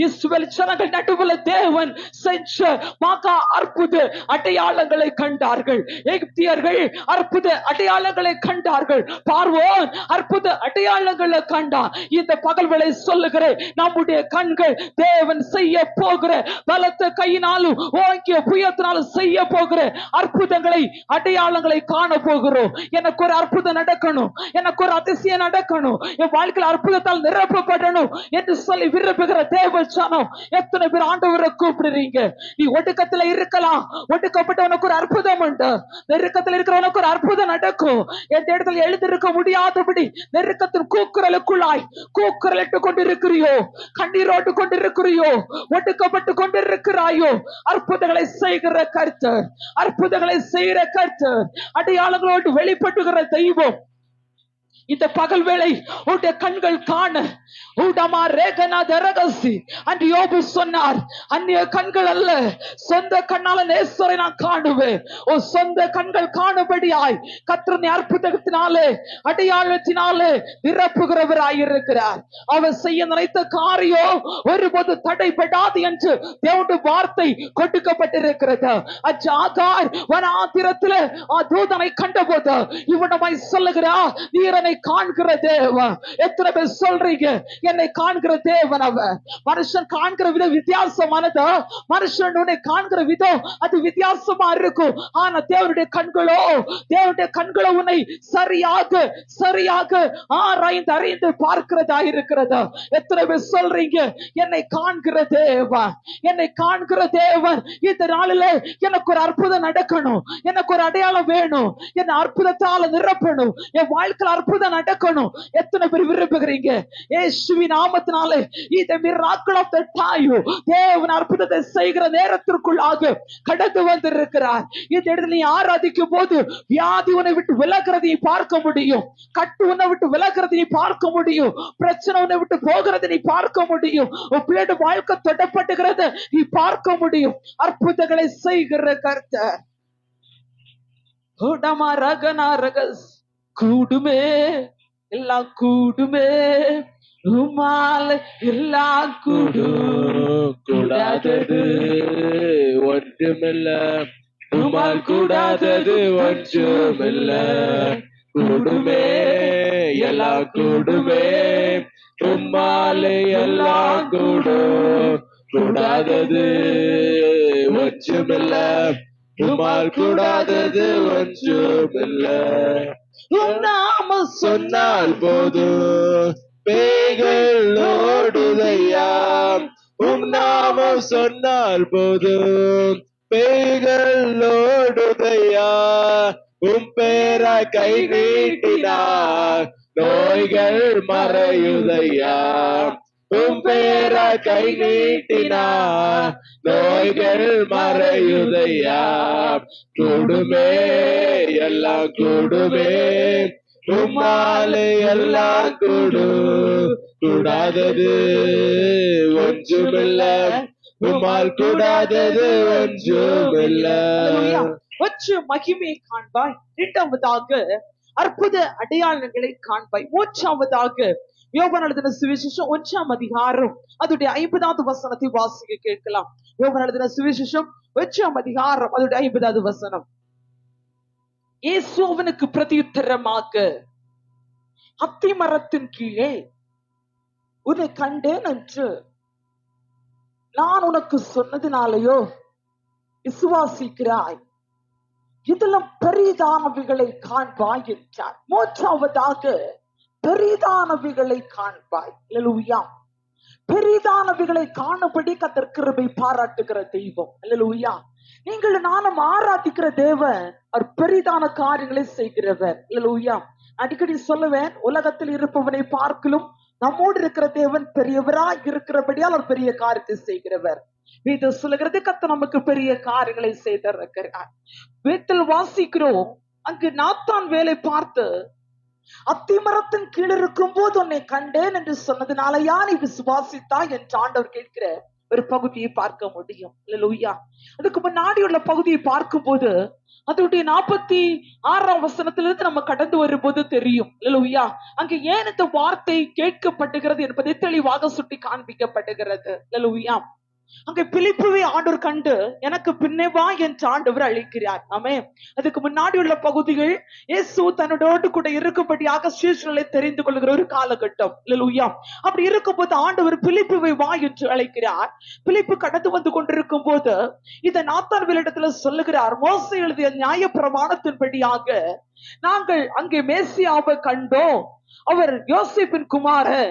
இஸ்ரவேல் ஜனங்கள் நடுவுல தேவன் செஞ்ச மகா அற்புத அடையாளங்களை கண்டார்கள். எகிப்தியர்கள் அற்புத அடையாளங்களை கண்டார்கள். பார்வோன் அற்புத அடையாளங்களை கண்டான். இந்த பகல் வேளை சொல்லுகிறேன், நம்முடைய கண்கள் தேவன் செய்ய போகிற பலத்த கையினாலும் ஓங்கிய புயத்தினாலும் செய்ய போகிற அற்புதங்களை அடையாளங்களை காண போகிறோம். எனக்கு ஒரு அற்புதம் நடக்கணும், எனக்கு ஒரு அதிசயம் நடக்கணும், என் வாழ்க்கையில் அற்புதத்தால் நிரப்பப்படணும் என்று சொல்லி விரும்புகிற தேவ ஜனம் எத்தனை பேர் ஆண்டவரை கூப்பிடுறீங்க? நீ ஒடுக்கத்துல இருக்கலாம், ஒடுக்கப்பட்டவனுக்கு ஒரு அற்புதம் உண்டு. நெருக்கத்தில் இருக்கிறவனுக்கு ஒரு அற்புதம் நடக்கும். எந்த இடத்துல எழுந்திருக்க முடியாதபடி நெருக்கத்தின் கூக்குரலுக்குள்ளாய் கூக்குரலிட்டு கொண்டிருக்கிறியோ, கண்ணீரோட்டு கொண்டிருக்கிறியோ, ஒடுக்கப்பட்டு கொண்டிருக்கிறாயோ, அற்புதங்களை செய்கிற கர்த்தர், அற்புதங்களை செய்கிற கர்த்தர், அடையாளங்களோடு வெளிப்படுகிற தெய்வம் இந்த பகல் வேளை உடைய கண்கள் காண ஊடமா ரேகனா தரகசி அன்று யோபு சொன்னார், அந்நிய கண்கள் அல்ல சொந்த கண்ணால நேசரை நான் காணுவேன். ஓ சொந்த கண்கள் காணும்படியாய் கர்த்தர் அற்புதத்தினாலே அடையாளத்தினாலே நிரப்புகிறவராயிருக்கிறார். அவர் செய்ய நினைத்த காரியம் ஒருபோது தடைபடாது என்று தேவனுடைய வார்த்தை கொடுக்கப்பட்டிருக்கிறது. அஜாகார் வனாந்திரத்தில் தூதனை கண்டபோது இவனமாய் சொல்லுகிறார், நீர் என்னை காண்கிற தேவன். எத்தனை பேர் சொல்றீங்க என்னை காண்கிற தேவன் அவர்? மனுஷன் காண்கிற விதம் வித்தியாசமானது. மனுஷன் உன்னை காண்கிற விதம் அது வித்தியாசமா இருக்கும். ஆனா தேவனுடைய கண்களோ உன்னை சரியாக சரியாக ஆராய்ந்து அறிந்து பார்க்கிறதா இருக்கிறது. எத்தனை பேர் சொல்றீங்க என்னை காண்கிற தேவன், என்னை காண்கிற தேவன்? இந்த நாளில எனக்கு ஒரு அற்புதம் நடக்கணும், எனக்கு ஒரு அடையாளம் வேணும், என் அற்புதத்தால நிரப்பணும், என் வாழ்க்கையில் அற்புதம் நடக்கணும். எத்தனை பேர் விரும்புகிறீங்க? இயேசுவின் நாமத்தினாலே இந்த miracle of the time தேவன் அற்புதத்தை செய்கிற நேரத்திற்குள்ளாக கடந்து வந்திருக்கிறார். இந்த இடத்துல நீ ஆராதிக்கும் போது வியாதி உன்னை விட்டு விலகிறதை நீ பார்க்க முடியும், கட்டு உன்னை விட்டு விலகிறதை நீ பார்க்க முடியும், பிரச்சனை உன்னை விட்டு போகிறதை நீ பார்க்க முடியும், உன் பிள்ளையோட வாழ்க்கை தொடப்பட்டுகிறத நீ பார்க்க முடியும். அற்புதங்களை செய்கிற கர்த்தர். கூடுமே எல்லாம் கூடுமே, உம்மால் எல்லாம் கூடாதது ஒன்றுமில்ல, உம்மால் கூடாதது ஒன்றுமில்ல. கூடுமே எல்லாம் கூடுமே, உம்மாலே எல்லாம் கூடும். கூடாதது ஒன்றுமில்ல, உம்மால் கூடாதது ஒன்றுமில்ல. உம் நாமம் சொன்னால் போதும் பேய்கள் ஓடுதையா, உம் நாமம் சொன்னால் போதும் பேய்கள் ஓடுதையா. உம் பேரா கை நீட்டினார் நோய்கள் மறையுதையா. உம் பேரா கை நீட்டினார் நோய்கள் மறையுதையா. கூடுமே எல்லாம் கூடுமே, உம்மாலே எல்லாம் கூடும். கூடாதது ஒன்றுமில்ல, உம்மால் கூடாதது ஒன்றுமில்ல. வச்சு மகிமையை காண்பாய். இரண்டாவதாக அற்புத அடையாளங்களை காண்பாய். மூன்றாவதாக யோவான் எழுதின சுவிசேஷம் 1ஆம் அதிகாரம் அதோடைய 50வது வசனத்தை வாசிக்க கேட்கலாம். யோவான் எழுதின சுவிசேஷம் 1ஆம் அதிகாரம் அதோடைய 50வது வசனம். இயேசு அவனுக்கு பிரதியுத்தரமாக, அத்தி மரத்தின் கீழே உன்னை கண்டேன் என்று நான் உனக்கு சொன்னதினாலேயோ விசுவாசிக்கிறாய்? இதெல்லாம் பெரிதானவைகளை காண்பாய் என்றார். மூன்றாவதாக பெரிதானவைகளை காண்பாய். அல்லேலூயா. பெரிதானவைகளை காணபடி கர்த்தர் கிருபை பாராட்டுகிற தெய்வம். அல்லேலூயா. நீங்கள் நானும் ஆராதிக்கிற தேவன் அவர் பெரிதான காரியங்களை செய்கிறவர். அல்லேலூயா. அடிக்கடி சொல்லுவேன், உலகத்தில் இருப்பவனை பார்க்கலும் நம்மோடு இருக்கிற தேவன் பெரியவராய் இருக்கிறபடியால் அவர் பெரிய காரியத்தை செய்கிறவர். வீட்டு சொல்லுகிறது கர்த்தர் நமக்கு பெரிய காரியங்களை செய்திருக்கிறார். வீட்டில் வாசிக்கிறோம், அங்கு நாத்தான் வேலை பார்த்து அத்திமரத்தின் கீழ் இருக்கும் போது உன்னை கண்டேன் என்று சொன்னதுனாலயா நீ விசுவாசித்தாய் என்று ஆண்டவர் கேட்கிற ஒரு பகுதியை பார்க்க முடியும். அல்லேலூயா. அதுக்கு முன்னாடி உள்ள பகுதியை பார்க்கும் போது அதனுடைய 46ஆம் வசனத்திலிருந்து நம்ம கடந்து வரும்போது தெரியும். அல்லேலூயா. அங்க ஏன் இந்த வார்த்தை கேட்கப்படுகிறது என்பதை தெளிவாக சுட்டி காண்பிக்கப்படுகிறது. அல்லேலூயா. அங்க பிலிப்புவை ஆண்டவர் கண்டு எனக்கு பின்னே வா என்று ஆண்டவர் அழைக்கிறார். ஆமே. அதுக்கு முன்னாடி உள்ள பகுதிகள் இயேசு தன்னோடு கூட இருக்கும்படியாக சீஷர்களை தெரிந்து கொள்கிற ஒரு காலகட்டம். அல்லேலூயா. அப்படி இருக்கும்போது ஆண்டவர் பிலிப்புவை வா என்று அழைக்கிறார். பிலிப்பு கடந்து வந்து கொண்டிருக்கும் போது இதை நாத்தான்வேலிடத்துல சொல்லுகிறார், மோசே எழுதிய நியாய பிரமாணத்தின்படியாக நாங்கள் அங்கே மேசியாவை கண்டோம், அவர் யோசேப்பின் குமாரன்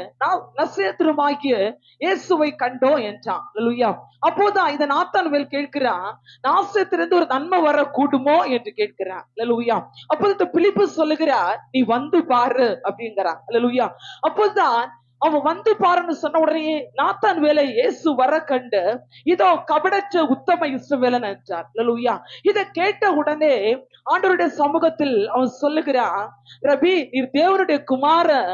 நசரேயனாகிய இயேசுவை கண்டோம் என்றான். அல்லேலூயா. அப்போதான் இதை நாத்தான்வேல் கேட்கிறான், நாசரேத்திலிருந்து ஒரு நன்மை வர கூடுமோ என்று கேட்கிறான். அல்லேலூயா. அப்போது இந்த பிலிப்பு சொல்லுகிறார், நீ வந்து பாரு அப்படிங்கிறான். அல்லேலூயா. அப்போதான் அவன் வந்து பாருன்னு சொன்ன உடனே நாத்தான்வேலை இயேசு வர கண்டு, இதோ கபடற்ற உத்தம இஸ்ரவேலன் என்றார். அல்லேலூயா. இதை கேட்ட உடனே ஆண்டவருடைய சமூகத்தில் அவன் சொல்லுகிறான், ரபி நீர் தேவனுடைய குமாரன்,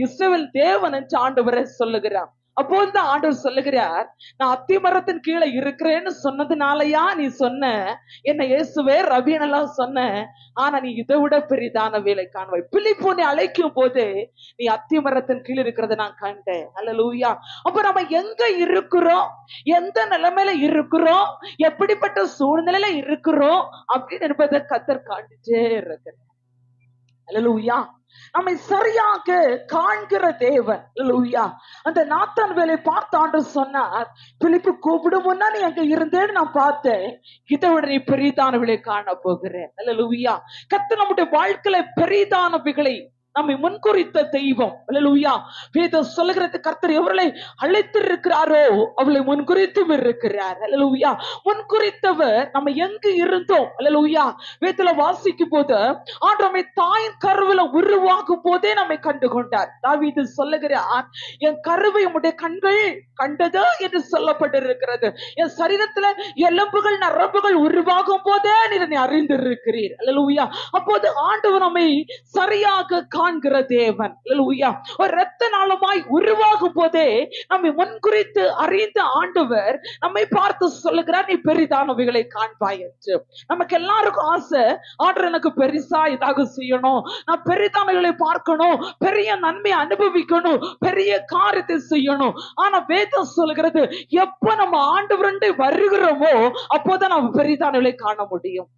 இஸ்ரவேல் தேவன் என்று ஆண்டவரை சொல்லுகிறான். அப்போதுதான் ஆண்டவர் சொல்லுகிறார், நான் அத்திமரத்தின் கீழே இருக்கிறேன்னு சொன்னதுனாலயா நீ சொன்ன என்ன இயேசுவே ரபியனெல்லாம் சொன்ன, ஆனா நீ இதை விட பெரிதான வேலை காண்பாய். பிலிப்பு நீ அழைக்கும் போது நீ அத்திமரத்தின் கீழே இருக்கிறத நான் கண்டேன். அல்லேலூயா. அப்ப நம்ம எங்க இருக்கிறோம், எந்த நிலைமையில இருக்கிறோம், எப்படிப்பட்ட சூழ்நிலையில இருக்கிறோம் அப்படின்னு என்பதை கர்த்தர் காண்பிச்சே இருக்கிறார். அல்லேலூயா. நம்மை சரியாக காண்கிற தேவன். அல்லேலூயா. அந்த நாத்தான்வேலை பார்த்த ஆண்டவர் சொன்னார், பிலிப்பு கூப்பிடும் முன்னா நீ அங்க இருந்தேன்னு நான் பார்த்தேன், இதை விட நீ பெரிதானவளை காண போகிறேன். அல்லேலூயா. கர்த்தர் நம்முடைய வாழ்க்கையில பெரிதானவைகளை நம்மை முன்குறித்த தெய்வம். அல்லேலூயா. வேதம் சொல்லுகிறது, கர்த்தர் எவர்களை அழைத்திருக்கிறாரோ அவளை முன்குறித்தும் இருக்கிறார். அல்லேலூயா. முன்குறித்தவர் நம்ம எங்கு இருந்தோம். அல்லேலூயா. வேதத்துல வாசிக்கும் போது ஆண்டவர் நம்மை தாயின் கருவில உருவாக்கும் போதே நம்மை கண்டு கொண்டார். தாவீது சொல்லுகிறார், என் கருவை உம்முடைய கண்கள் கண்டது என்று சொல்லப்பட்டிருக்கிறது. என் சரீரத்துல எலும்புகள் நரம்புகள் உருவாகும் போதே நீர் என்னை அறிந்திருக்கிறீர். அல்லேலூயா. அப்போது ஆண்டவர் நம்மை சரியாக காண்கிற தேவன். அல்லேலூயா. ஒரு இரத்த நாளமாய் உருவாகும் போதே நம்மை முன்குறித்து அறிந்த ஆண்டவர் நம்மை பார்த்து சொல்லுகிறார், நீ பெரிதானவைகளை காண்பாய் என்று. நமக்கு எல்லாருக்கும் ஆசை, ஆண்டவர் எனக்கு பெரிசா இதாக செய்யணும், நான் பெரிதானவைகளை பார்க்கணும், பெரிய நன்மை அனுபவிக்கணும், பெரிய காரியத்தை செய்யணும். ஆனா வேதம் சொல்லுகிறது, எப்ப நம்ம ஆண்டவரண்டை வருகிறோமோ அப்போதான் நம்ம பெரிதானவைகளை காண முடியும்.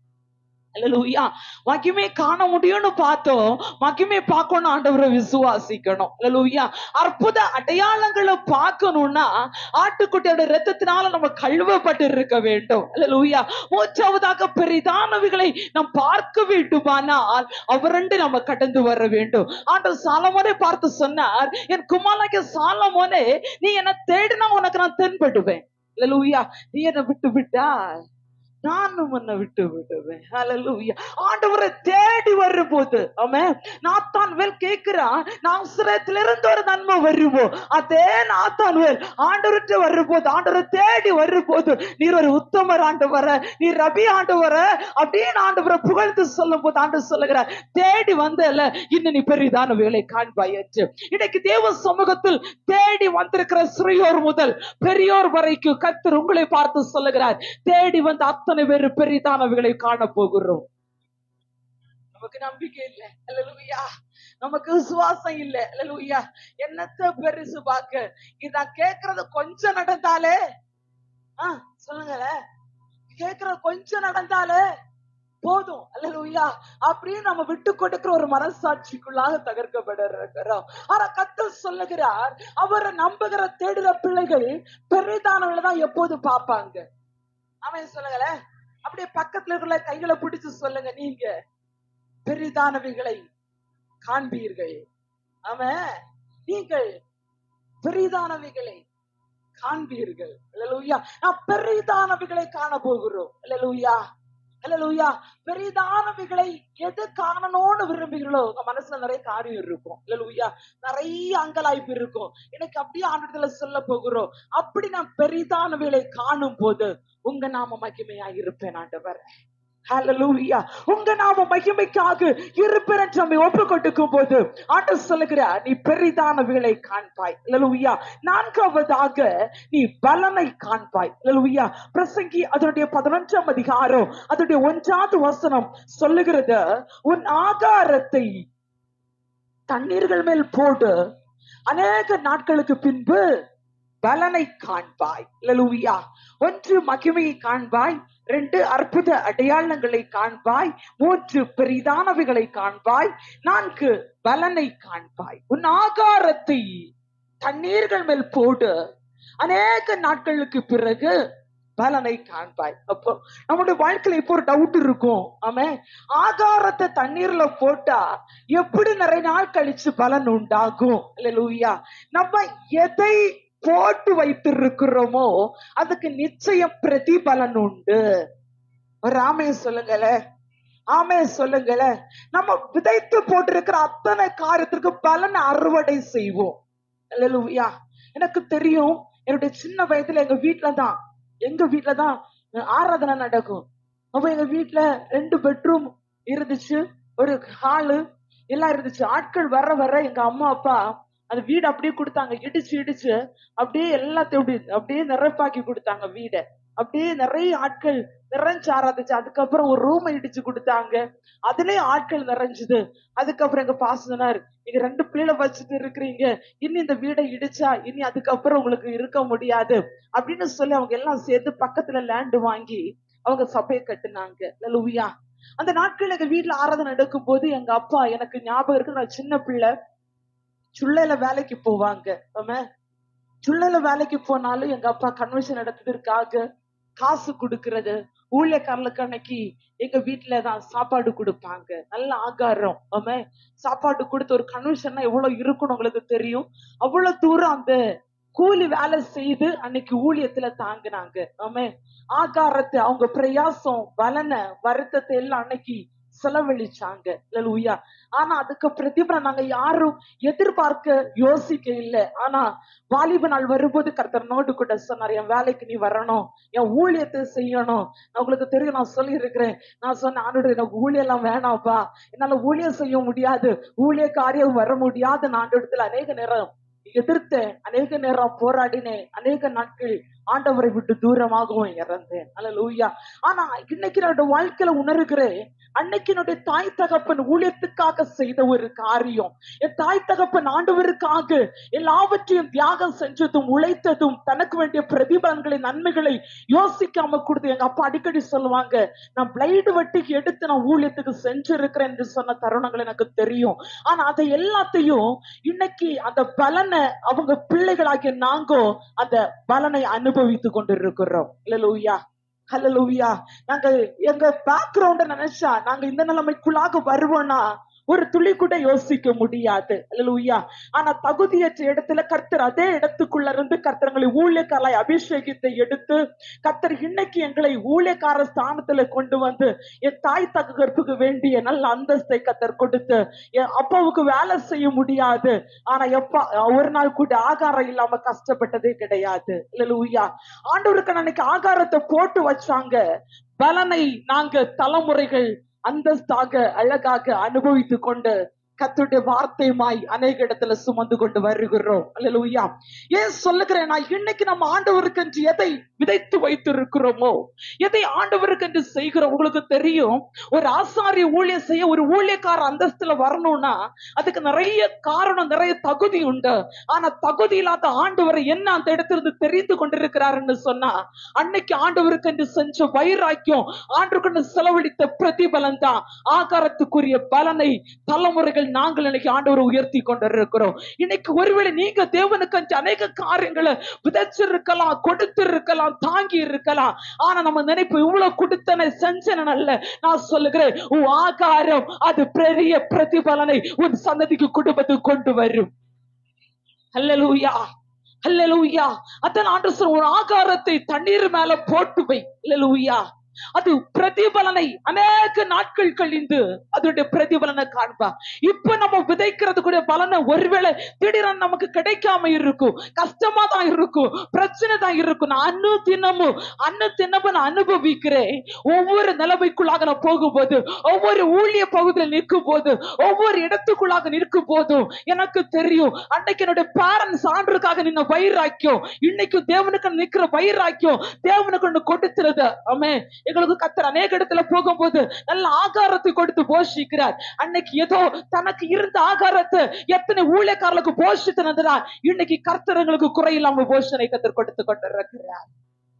அல்லேலூயா. மகிமை காண முடியும்னு பார்த்தோம், மகிமை பார்க்கணும் ஆண்டவரை விசுவாசிக்கணும். அல்லேலூயா. அற்புத அடையாளங்களை பார்க்கணும்னா ஆட்டுக்குட்டியோட இரத்தத்தினால நம்ம கழுவப்பட்டு இருக்க வேண்டும். அல்லேலூயா. மூச்சாவதாக பெரிதானவைகளை நாம் பார்க்க வேண்டுமானால் அவரண்டு நம்ம கடந்து வர வேண்டும். ஆண்டவர் சாலமோனை பார்த்து சொன்னார், என் குமாரனாகிய சாலமோனே, நீ என்ன தேடினா உனக்கு நான் தென்படுவேன். அல்லேலூயா. நீ என்ன விட்டு விட்டா நானும் உன்னை விட்டு விடுவேன். ஹல்லேலூயா. ஆண்டவரை தேடி வரும்போது ஆமென். நாத்தான்வேல் கேட்கிறான், நாசரேத்திலிருந்து ஒரு நன்மை வருமோ? அதே நாத்தான்வேல் ஆண்டவர்கிட்ட வரும்போது, ஆண்டவரை தேடி வரும்போது, நீர் ஒரு உத்தமர் ஆண்டவர, நீர் ரபி ஆண்டவர அப்படின்னு ஆண்டவரை புகழ்ந்து சொல்லும் போது ஆண்டவர் சொல்லுகிறார், தேடி வந்தல இன்னும் நீ பெரிதான வேலை காண்பாய் என்று. இன்னைக்கு தேவ சமூகத்தில் தேடி வந்திருக்கிற சிறியோர் முதல் பெரியோர் வரைக்கும் கர்த்தர் உங்களை பார்த்து சொல்லுகிறார், தேடி வந்த அத்தனை பேர் பெரிதானவைகளை காண போகிறோம். நமக்கு நம்பிக்கை இல்லை. அல்லேலூயா. நமக்கு விசுவாசம் இல்லை. அல்லேலூயா. என்னத்த பெருசு பார்க்க, இதான் கேட்கறது கொஞ்சம் நடந்தாலே சொல்லுங்களேன், கேட்கறது கொஞ்சம் நடந்தாலே போதும். அல்லேலூயா. அப்படின்னு நம்ம விட்டு கொடுக்கிற ஒரு மனசாட்சிக்குள்ளாக தகர்க்கப்பட இருக்கிறோம். ஆனா கர்த்தர் சொல்லுகிறார், அவரை நம்புகிற தேடுற பிள்ளைகள் பெரிதானவங்களை தான் எப்போது பார்ப்பாங்க. அவன் சொல்லுங்களேன், அப்படியே பக்கத்துல இருக்கிற கைகளை பிடிச்சு சொல்லுங்க, நீங்க பெரிதானவைகளை காண்பீர்கள். அவன் நீங்கள் பெரிதானவைகளை காண்பீர்கள். அல்லேலூயா. நான் பெரிதானவைகளை காண போகிறோம். அல்லேலூயா. அல்லேலூயா. பெரிதானவைகளை எது காணணும்னு விரும்புகிறீர்களோ, உங்க மனசுல நிறைய காரியம் இருக்கும். அல்லேலூயா. நிறைய அங்கலாய்ப்பு இருக்கும். எனக்கு அப்படியே ஆண்டவர்ல சொல்ல போகிறோம், அப்படி நான் பெரிதானவைகளை காணும் போது உங்க நாம மகிமையா இருப்பேன் ஆண்டவர். ஹல்லேலூயா. உங்க நாம மகிமைக்காக இருப்பேன் என்று நம்மை ஒப்பு கொடுக்கும் போது ஆண்டவர் சொல்லுகிறார், நீ பெரிதானவைகளை காண்பாய். அல்லேலூயா. நான்காவதாக நீ பலனை காண்பாய். அல்லேலூயா. பிரசங்கி அதனுடைய 11ஆம் அதிகாரம் அதனுடைய 1வது வசனம் சொல்லுகிறது, உன் ஆகாரத்தை தண்ணீர்கள் மேல் போடு, அநேக நாட்களுக்கு பின்பு பலனை காண்பாய். அல்லேலூயா. 1 மகிமையை காண்பாய், 2 அற்புத அடையாளங்களை காண்பாய், 3 பெரிதானவைகளை காண்பாய், 4 பலனை காண்பாய். உன் ஆகாரத்தை தண்ணீர்கள் மேல் போடு, அநேக நாட்களுக்கு பிறகு பலனை காண்பாய். அப்போ நம்முடைய வாழ்க்கையில இப்போ ஒரு டவுட் இருக்கும், ஆமே, ஆகாரத்தை தண்ணீர்ல போட்டா எப்படி நிறைய நாள் கழிச்சு பலன் உண்டாகும்? அல்லேலூயா. நம்ம எதை போட்டு வைத்திருக்கிறோமோ அதுக்கு நிச்சயம் பிரதிபலன் உண்டு. ஒரு ஆமே சொல்லுங்கள, ஆமே சொல்லுங்கள. நம்ம விதைத்து போட்டிருக்கிற அத்தனை காரியத்திற்கு பலன் அறுவடை செய்வோம். அல்லேலூயா. எனக்கு தெரியும், என்னுடைய சின்ன வயதுல எங்க வீட்டுலதான் ஆராதனை நடக்கும். அப்ப எங்க வீட்டுல 2 பெட்ரூம் இருந்துச்சு, ஒரு ஹாலு எல்லாம் இருந்துச்சு. ஆட்கள் வர வர எங்க அம்மா அப்பா அந்த வீடு அப்படியே கொடுத்தாங்க, இடிச்சு அப்படியே எல்லாத்தையும் அப்படியே நிரப்பாக்கி கொடுத்தாங்க வீடை. அப்படியே நிறைய ஆட்கள் நிறைஞ்சு ஆராதிச்சு. அதுக்கப்புறம் ஒரு ரூமை இடிச்சு கொடுத்தாங்க, அதுலயே ஆட்கள் நிறைஞ்சுது. அதுக்கப்புறம் எங்க பாசனார், நீங்க 2 பிள்ளைகளை வச்சுட்டு இருக்கிறீங்க, இனி இந்த வீடை இடிச்சா இனி அதுக்கப்புறம் உங்களுக்கு இருக்க முடியாது அப்படின்னு சொல்லி அவங்க எல்லாம் சேர்த்து பக்கத்துல லேண்ட் வாங்கி அவங்க சபையை கட்டுனாங்க. அல்லேலூயா. அந்த நாட்கள் எங்க வீட்டுல ஆராதனை நடக்கும் போது எங்க அப்பா, எனக்கு ஞாபகம் இருக்கு, நான் சின்ன பிள்ளை, சுள்ளையில வேலைக்கு போவாங்க. ஆமா, சுள்ளையில வேலைக்கு போனாலும் எங்க அப்பா கன்வென்ஷன் நடத்துறதுக்காக காசு கொடுக்கறது, ஊழியக்காரர்களுக்கு அன்னைக்கு எங்க வீட்டுலதான் சாப்பாடு கொடுப்பாங்க, நல்ல ஆகாரம். ஆமா, சாப்பாடு கொடுத்து ஒரு கன்வென்ஷன்னா எவ்வளவு இருக்கணும் உங்களுக்கு தெரியும். அவ்வளவு தூரம் அந்த கூலி வேலை செய்து அன்னைக்கு ஊழியத்துல தாங்கினாங்க. ஆமா, ஆகாரத்தை, அவங்க பிரயாசம், பலனை, வருத்தத்தை எல்லாம் அன்னைக்கு செலவழிச்சாங்க. அல்லேலூயா. ஆனா அதுக்கு பிரதிபலன் நாங்க யாரும் எதிர்பார்க்க யோசிக்க இல்லை. ஆனா வாலிப நாள் வரும்போது கர்த்தர் நோட்டு கூட சொன்னார், என் வேலைக்கு நீ வரணும், என் ஊழியத்தை செய்யணும். உங்களுக்கு தெரியும், நான் சொல்லி இருக்கிறேன், நான் சொன்னேன், ஆண்டவரே எனக்கு ஊழியம் எல்லாம் வேணாம்ப்பா, என்னால ஊழியம் செய்ய முடியாது, ஊழிய காரியம் வர முடியாது. நான் ஆண்டவரத்துல அநேக நேரம் எதிர்த்தேன், அநேக நேரம் போராடினேன், அநேக நாட்கள் ஆண்டவரை விட்டு தூரமாகவும் இறந்தேன். அல்லேலூயா. ஆனா இன்னைக்கு என்னோட வாழ்க்கையில உணர்கிறேன், அன்னைக்கு என்னுடைய தாய் தகப்பன் ஊழியத்துக்காக செய்த ஒரு காரியம், என் தாய் தகப்பன் ஆண்டவருக்காக எல்லாவற்றையும் தியாகம் செஞ்சதும், உழைத்ததும், தனக்கு வேண்டிய பிரதிபலன்களை, நன்மைகளை யோசிக்காம கொடுத்து, எங்க அப்பா அடிக்கடி சொல்லுவாங்க, நான் பிளைடு வட்டிக்கு எடுத்து நான் ஊழியத்துக்கு செஞ்சிருக்கிறேன் என்று சொன்ன தருணங்கள் எனக்கு தெரியும். ஆனா அதை எல்லாத்தையும் இன்னைக்கு அந்த பலனை அவங்க பிள்ளைகளாகிய நாங்கோ அந்த பலனை அனுபவித்து கொண்டிருக்கிறோம். அல்லேலூயா, ஹல்லேலூயா. நாங்க எங்க பேக்ரவுண்ட நினைச்சா நாங்க இந்த நிலைமைக்குள்ளாக வருவோம்னா ஒரு துளி கூட யோசிக்க முடியாது. அல்லேலூயா. ஆனா தகுதியற்ற இடத்துல கர்த்தர் அதே இடத்துக்குள்ள இருந்து கர்த்தர் எங்களை ஊழியக்காரரை அபிஷேகித்தை எடுத்து கர்த்தர் இன்னைக்கு எங்களை ஊழியக்கார ஸ்தானத்துல கொண்டு வந்து என் தாய் தகப்பனுக்கு வேண்டிய நல்ல அந்தஸ்தை கர்த்தர் கொடுத்து, என் அப்பாவுக்கு வேலை செய்ய முடியாது, ஆனா எப்பா ஒரு நாள் கூட ஆகாரம் இல்லாம கஷ்டப்பட்டதே கிடையாது. அல்லேலூயா. ஆண்டவருக்கு அன்னைக்கு ஆகாரத்தை போட்டு வச்சாங்க, பலனை நாங்க தலைமுறைகள் அந்தஸ்தாக அழகாக அனுபவித்துக் கொண்டு கர்த்தருடைய வார்த்தையுமாய் அநேக இடத்துல சுமந்து கொண்டு வருகிறோம். அல்லேலூயா. ஏன் சொல்லுகிறேன், நான் இன்னைக்கு நம்ம ஆண்டவருக்கு என்று எதை விதைத்து வைத்திருக்கிறோமோ, எதை ஆண்டவருக்கு என்று செய்கிறோம். உங்களுக்கு தெரியும், ஒரு ஆசாரிய ஊழியம் செய்ய ஒரு ஊழியக்கார அந்தஸ்துல வரணும்னா அதுக்கு நிறைய காரணம், நிறைய தகுதி உண்டு. ஆனா தகுதி இல்லாத ஆண்டவரை என்ன அந்த இடத்திலிருந்து தெரிந்து கொண்டிருக்கிறாருன்னு சொன்னா, அன்னைக்கு ஆண்டவருக்கு என்று செஞ்ச வைராக்கியம், ஆண்டவருக்கு செலவழித்த பிரதிபலன் தான் ஆகாரத்துக்குரிய பலனை தலைமுறைகள் நாங்கள் இன்னைக்கு ஆண்டவரை உயர்த்தி கொண்டிருக்கிறோம். இன்னைக்கு ஒருவேளை நீங்க தேவனுக்கு அநேக காரியங்களை விதைச்சிருக்கலாம், கொடுத்திருக்கலாம், தாங்கி இருக்கலாம். ஆனா நம்ம நினைப்பு இவ்வளவு கொடுத்தன செஞ்சன அல்ல. நான் சொல்லுகிறேன், உன் ஆகாரம் அது பெரிய பிரதிபலனை உன் சந்ததிக்கு குடும்பத்துக்கு கொண்டு வரும். அல்லேலூயா, அல்லேலூயா. அதான் ஆண்டவர் சொல்ற, ஒரு ஆகாரத்தை தண்ணீர் மேல போட்டு வை. அல்லேலூயா. அது பிரதிபலனை அநேக நாட்கள் கழிந்து அதனுடைய பிரதிபலனை காண்பா. இப்ப நம்ம விதைக்கிறது கூட பலனை ஒருவேளை திடீரென நமக்கு கிடைக்காம இருக்கும், கஷ்டமா தான் இருக்கும், பிரச்சனை தான் இருக்கும். நான் அன்னு தினமும் நான் அனுபவிக்கிறேன். ஒவ்வொரு நிலைமைக்குள்ளாக நான் போகும்போது, ஒவ்வொரு ஊழிய பகுதியில் நிற்கும் போது, ஒவ்வொரு இடத்துக்குள்ளாக நிற்கும் போதும் எனக்கு தெரியும், அன்னைக்கு என்னுடைய பேரண்ட்ஸ் ஆண்டவருக்காக நின்ன வைராக்கியம், இன்னைக்கு தேவனுக்கு நிற்கிற வைராக்கியம் தேவனுக்கு கொடுத்துருது. ஆமே, எங்களுக்கு கர்த்தர் அநேக இடத்துல போகும்போது நல்ல ஆகாரத்தை கொடுத்து போஷிக்கிறார். அன்னைக்கு ஏதோ தனக்கு இருந்த ஆகாரத்தை எத்தனை ஊழியக்காரர்களுக்கு போஷித்தனா, இன்னைக்கு கர்த்தர் எங்களுக்கு குறையில்லாம போஷனை கர்த்தர் கொடுத்து கொண்டிருக்கிறார்.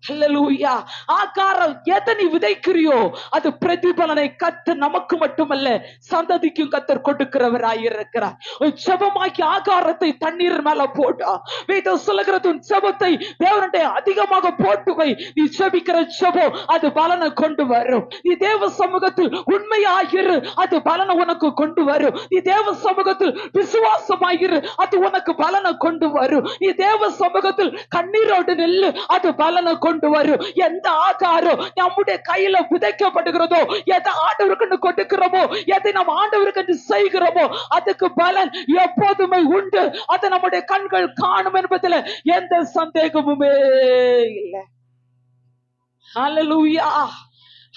அல்லேலூயா. ஆகாரம் எதை நீ விதைக்கிறியோ அது பிரதிபலனை கர்த்தர் நமக்கு மட்டுமல்ல சந்ததிக்கும் கர்த்தர் கொடுக்கிறவராயிருக்கிறார். ஜெபமாக்கி ஆகாரத்தை தண்ணீர் மேல போட்டா, வேதம் சொல்லுகிறது, ஜெபத்தை தேவனுடைய அதிகமாக போட்டு வை. நீ ஜெபிக்கிற ஜெபம் அது பலனை கொண்டு வரும். நீ தேவ சமூகத்தில் உண்மையாயிரு, அது பலனை உனக்கு கொண்டு வரும். நீ தேவ சமூகத்தில் விசுவாசமாயிரு, அது உனக்கு பலனை கொண்டு வரும். நீ தேவ சமூகத்தில் கண்ணீரோடு நெல்லு, அது பலனை கொண்டு வரும். எந்த ஆகாரம் நம்முடைய கையில விதைக்கப்படுகிறதோ, எதை ஆண்டவருக்கு கொடுக்கிறோமோ, எதை நம்ம ஆண்டவருக்கு செய்கிறோமோ அதுக்கு பலன் எப்போதுமே உண்டு. அதை நம்முடைய கண்கள் காணும் என்பதில் எந்த சந்தேகமுமே இல்லை. ஹல்லேலூயா,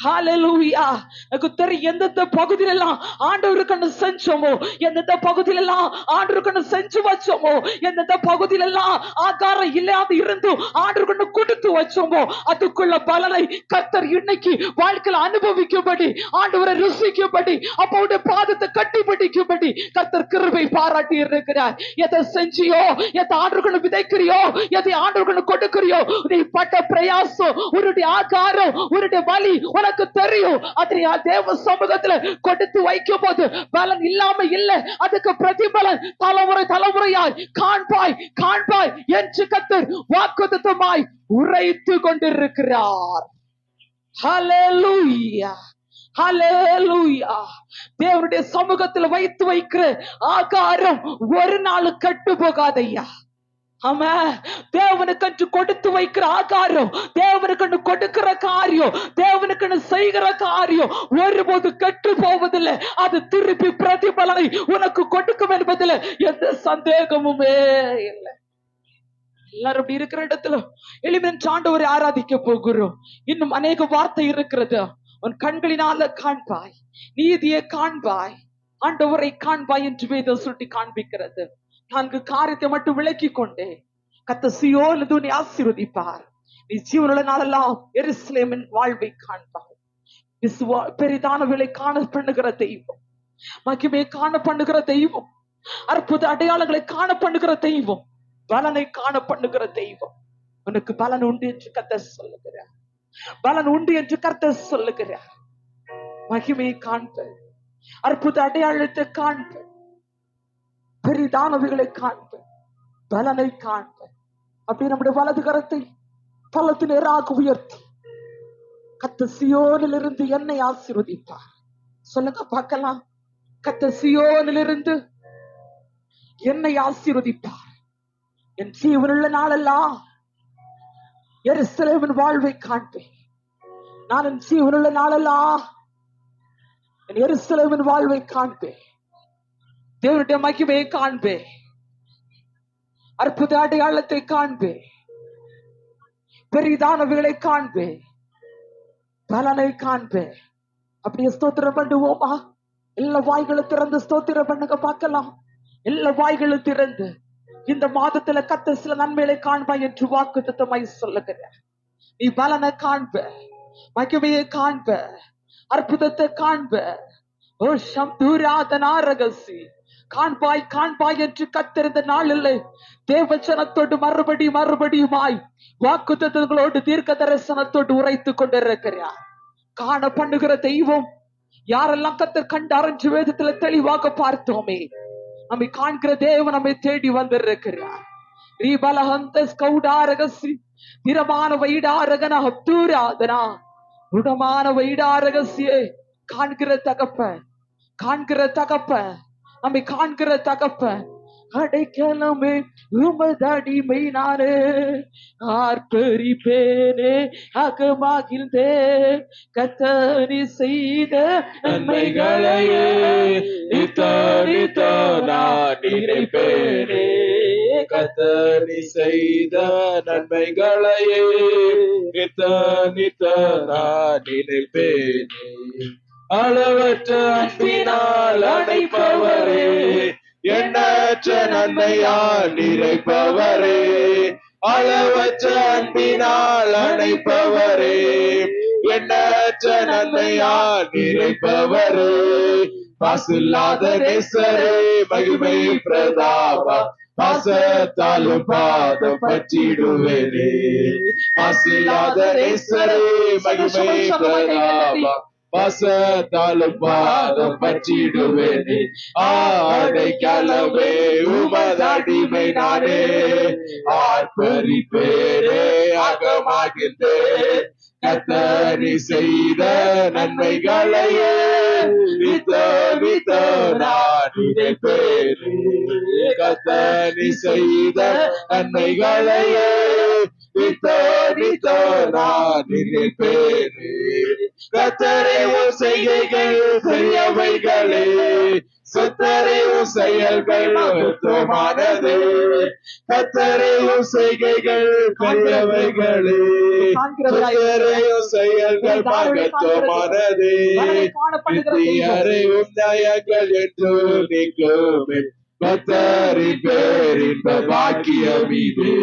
ஹல்லேலூயா. எனக்கு தெரியும் எந்தெந்த பகுதியிலெல்லாம் ஆண்டவருக்கு செஞ்சோமோ, எந்தெந்த பகுதியிலெல்லாம் ஆண்டவருக்கு செஞ்சு வச்சோமோ, எந்தெந்த பகுதியிலெல்லாம் ஆகாரம் இல்லாத இருந்தும் ஆண்டவருக்கு கொடுத்து வச்சோமோ, அதுக்குள்ள பலனை கர்த்தர் இன்னைக்கு வாழ்க்கையில அனுபவிக்கும்படி, ஆண்டவரை ருசிக்கும்படி, அப்போடைய பாதத்தை கட்டி பிடிக்கும்படி கர்த்தர் கிருபை பாராட்டி இருக்கிறார். எதை செஞ்சியோ, எதை ஆண்டவருக்கு விதைக்கிறியோ, எதை ஆண்டவருக்கு கொடுக்கிறியோ, நீ பட்ட பிரயாசம், உன்னுடைய ஆகாரம், உன்னுடைய வலி உனக்கு எனக்கு தெரியும். அதை தேவ சமூகத்துல கொடுத்து வைக்கும் போது பலன் இல்லாம இல்ல, அதுக்கு பிரதிபலன் தலைமுறை தலைமுறையாய் காண்பாய் காண்பாய் என்று கர்த்தர் வாக்குத்தத்தமாய் உரைத்து கொண்டிருக்கிறார். ஹல்லேலூயா, ஹல்லேலூயா. தேவனுடைய சமூகத்துல வைத்து வைக்கிற ஆகாரம் ஒரு நாள் கெட்டு போகாதையா. ஆமா, தேவனுக்கு கொடுத்து வைக்கிற ஆகாரம், தேவனுக்கு கொடுக்கிற காரியம், தேவனுக்கு செய்கிற காரியம் ஒருபோது கெட்டு போவதில்லை. அது திருப்பி பிரதிபலனை உனக்கு கொடுக்கும் என்பதில் எந்த சந்தேகமுமே இல்லை. எல்லாரும் அப்படி இருக்கிற இடத்துல எளிமையின் ஆண்டவரை ஆராதிக்க போகிறோம். இன்னும் அநேக வார்த்தை இருக்கிறது. உன் கண்களினால காண்பாய், நீதியை காண்பாய், ஆண்டவரை காண்பாய் என்று வேதம் சொல்லி காண்பிக்கிறது. 4 காரியத்தை மட்டும் விளக்கி கொண்டே கர்த்தர் சீயோனில் உன்னை ஆசீர்வதிப்பார். நீ ஜீவனுள்ள நாளெல்லாம் எருசலேமின் வாழ்வை காண்பாய். பெரிதானவர்களை காண பண்ணுகிற தெய்வம், மகிமையை காண பண்ணுகிற தெய்வம், அற்புத அடையாளங்களை காண பண்ணுகிற தெய்வம், பலனை காண பண்ணுகிற தெய்வம். உனக்கு பலன் உண்டு என்று கர்த்தர் சொல்லுகிறார். பலன் உண்டு என்று கர்த்தர் சொல்லுகிறார். மகிமையை காண்ப, அற்புத அடையாளத்தை காண்ப, பெரிதானவைகளை காண்ப, பலனை காண்ப. அப்படி நம்முடைய வலது கரத்தை பலத்து நேராக உயர்த்தி கர்த்தர் சீயோனில் இருந்து என்னை ஆசீர்வதிப்பார். சொல்லுங்க பார்க்கலாம். கர்த்தர் சீயோனில் இருந்து என்னை ஆசீர்வதிப்பார். என் ஜீவனுள்ள நாளெல்லாம் எருசலேமின் வாழ்வை காண்பேன். நான் என் ஜீவனுள்ள நாளெல்லாம் என் எருசலேமின் வாழ்வை காண்பேன். தேவனுடைய மகிமையை காண்பேன், அற்புத அடையாளத்தை காண்பேன், பெரிதானவைகளை காண்பேன், பலனை காண்பேன். அப்படியே ஸ்தோத்திரம் பண்ணுவோமா? எல்லா வாய்களும் திறந்து ஸ்தோத்திரம் பண்ணுங்க பார்க்கலாம். எல்லா வாய்களும் திறந்து இந்த மாதத்துல கர்த்தர் சில நன்மைகளை காண்பாய் என்று வாக்குத்தத்தமாய் சொல்லுகிறார். நீ பலனை காண்ப, மகிமையை காண்ப, அற்புதத்தை காண்ப. ஓ சம்துராதனா ரகசி காண்பாய் காண்பாய் என்று கர்த்தர் இந்த நாளில் தேவச்சனத்தோடு மறுபடியுமாய் வாக்குத்தத்தங்களோடு தீர்க்க தரிசனத்தோடு உரைத்து கொண்டிருக்கிறார். காண பண்ணுகிற தெய்வம் யாரெல்லாம் கர்த்தர் கண்டாரஞ்சு வேதத்துல தெளிவாக பார்த்தோமே, நம்மை காண்கிற தேவன் நம்மை தேடி வந்திருக்கிறார். திரமான வைடாரகனா ஹப்தூராதனா உடமான வைடாரகசியே காண்கிற தகப்ப, காண்கிற தகப்ப, நம்மை காண்கிற தகப்ப. அடைக்கலமே உமதடிமை நானே, ஆர்ப்பரிப்பேனே அகமாகிழ்ந்தே கர்த்தர் செய்த நன்மைகளையே நித்தோ நான் நினைப்பேனே. கர்த்தர் செய்த நன்மைகளையே நித்தோ நான் நினைப்பேனே. அளவற்ற அன்பினால் அடைப்பவரே, எண்ணற்ற நன்மையால் நிறைப்பவரே. அளவற்ற அன்பினால் அணைப்பவரே, எண்ணற்ற நன்மையால் நிறைப்பவரே. பாசில்லாத நேசரே, மகிமை பிரதாபா, பாசத்தாலும் பாதம் பற்றிடுவேனே. பாசில்லாத நேசரே, மகிமை பிரதாபா, பாசத்தாலும் பாதம் பற்றிடுவேனே. அடைக்கலமே உமதடிமை நானே, ஆர்ப்பரிப்பேனே அகமாகின்றே கர்த்தர் செய்த நன்மைகளையே நித்தோ நான் நினைப்பேனே. கர்த்தர் செய்த நன்மைகளையே நித்தோ நான் நினைப்பேனே. கர்த்தரே உம் செய்கைகள் பெரியவைகளே, சுத்தரே உம் செயல்கள் மகத்துவமானதே. கர்த்தரே உம் செய்கைகள் பெரியவைகளே, சுத்தரே உம் செயல்கள் மகத்துவமானதே. நித்தியரே உம் தயங்கள் என்று நீக்குமே, கர்த்தரின் பேரின்ப பாக்கியம் இது.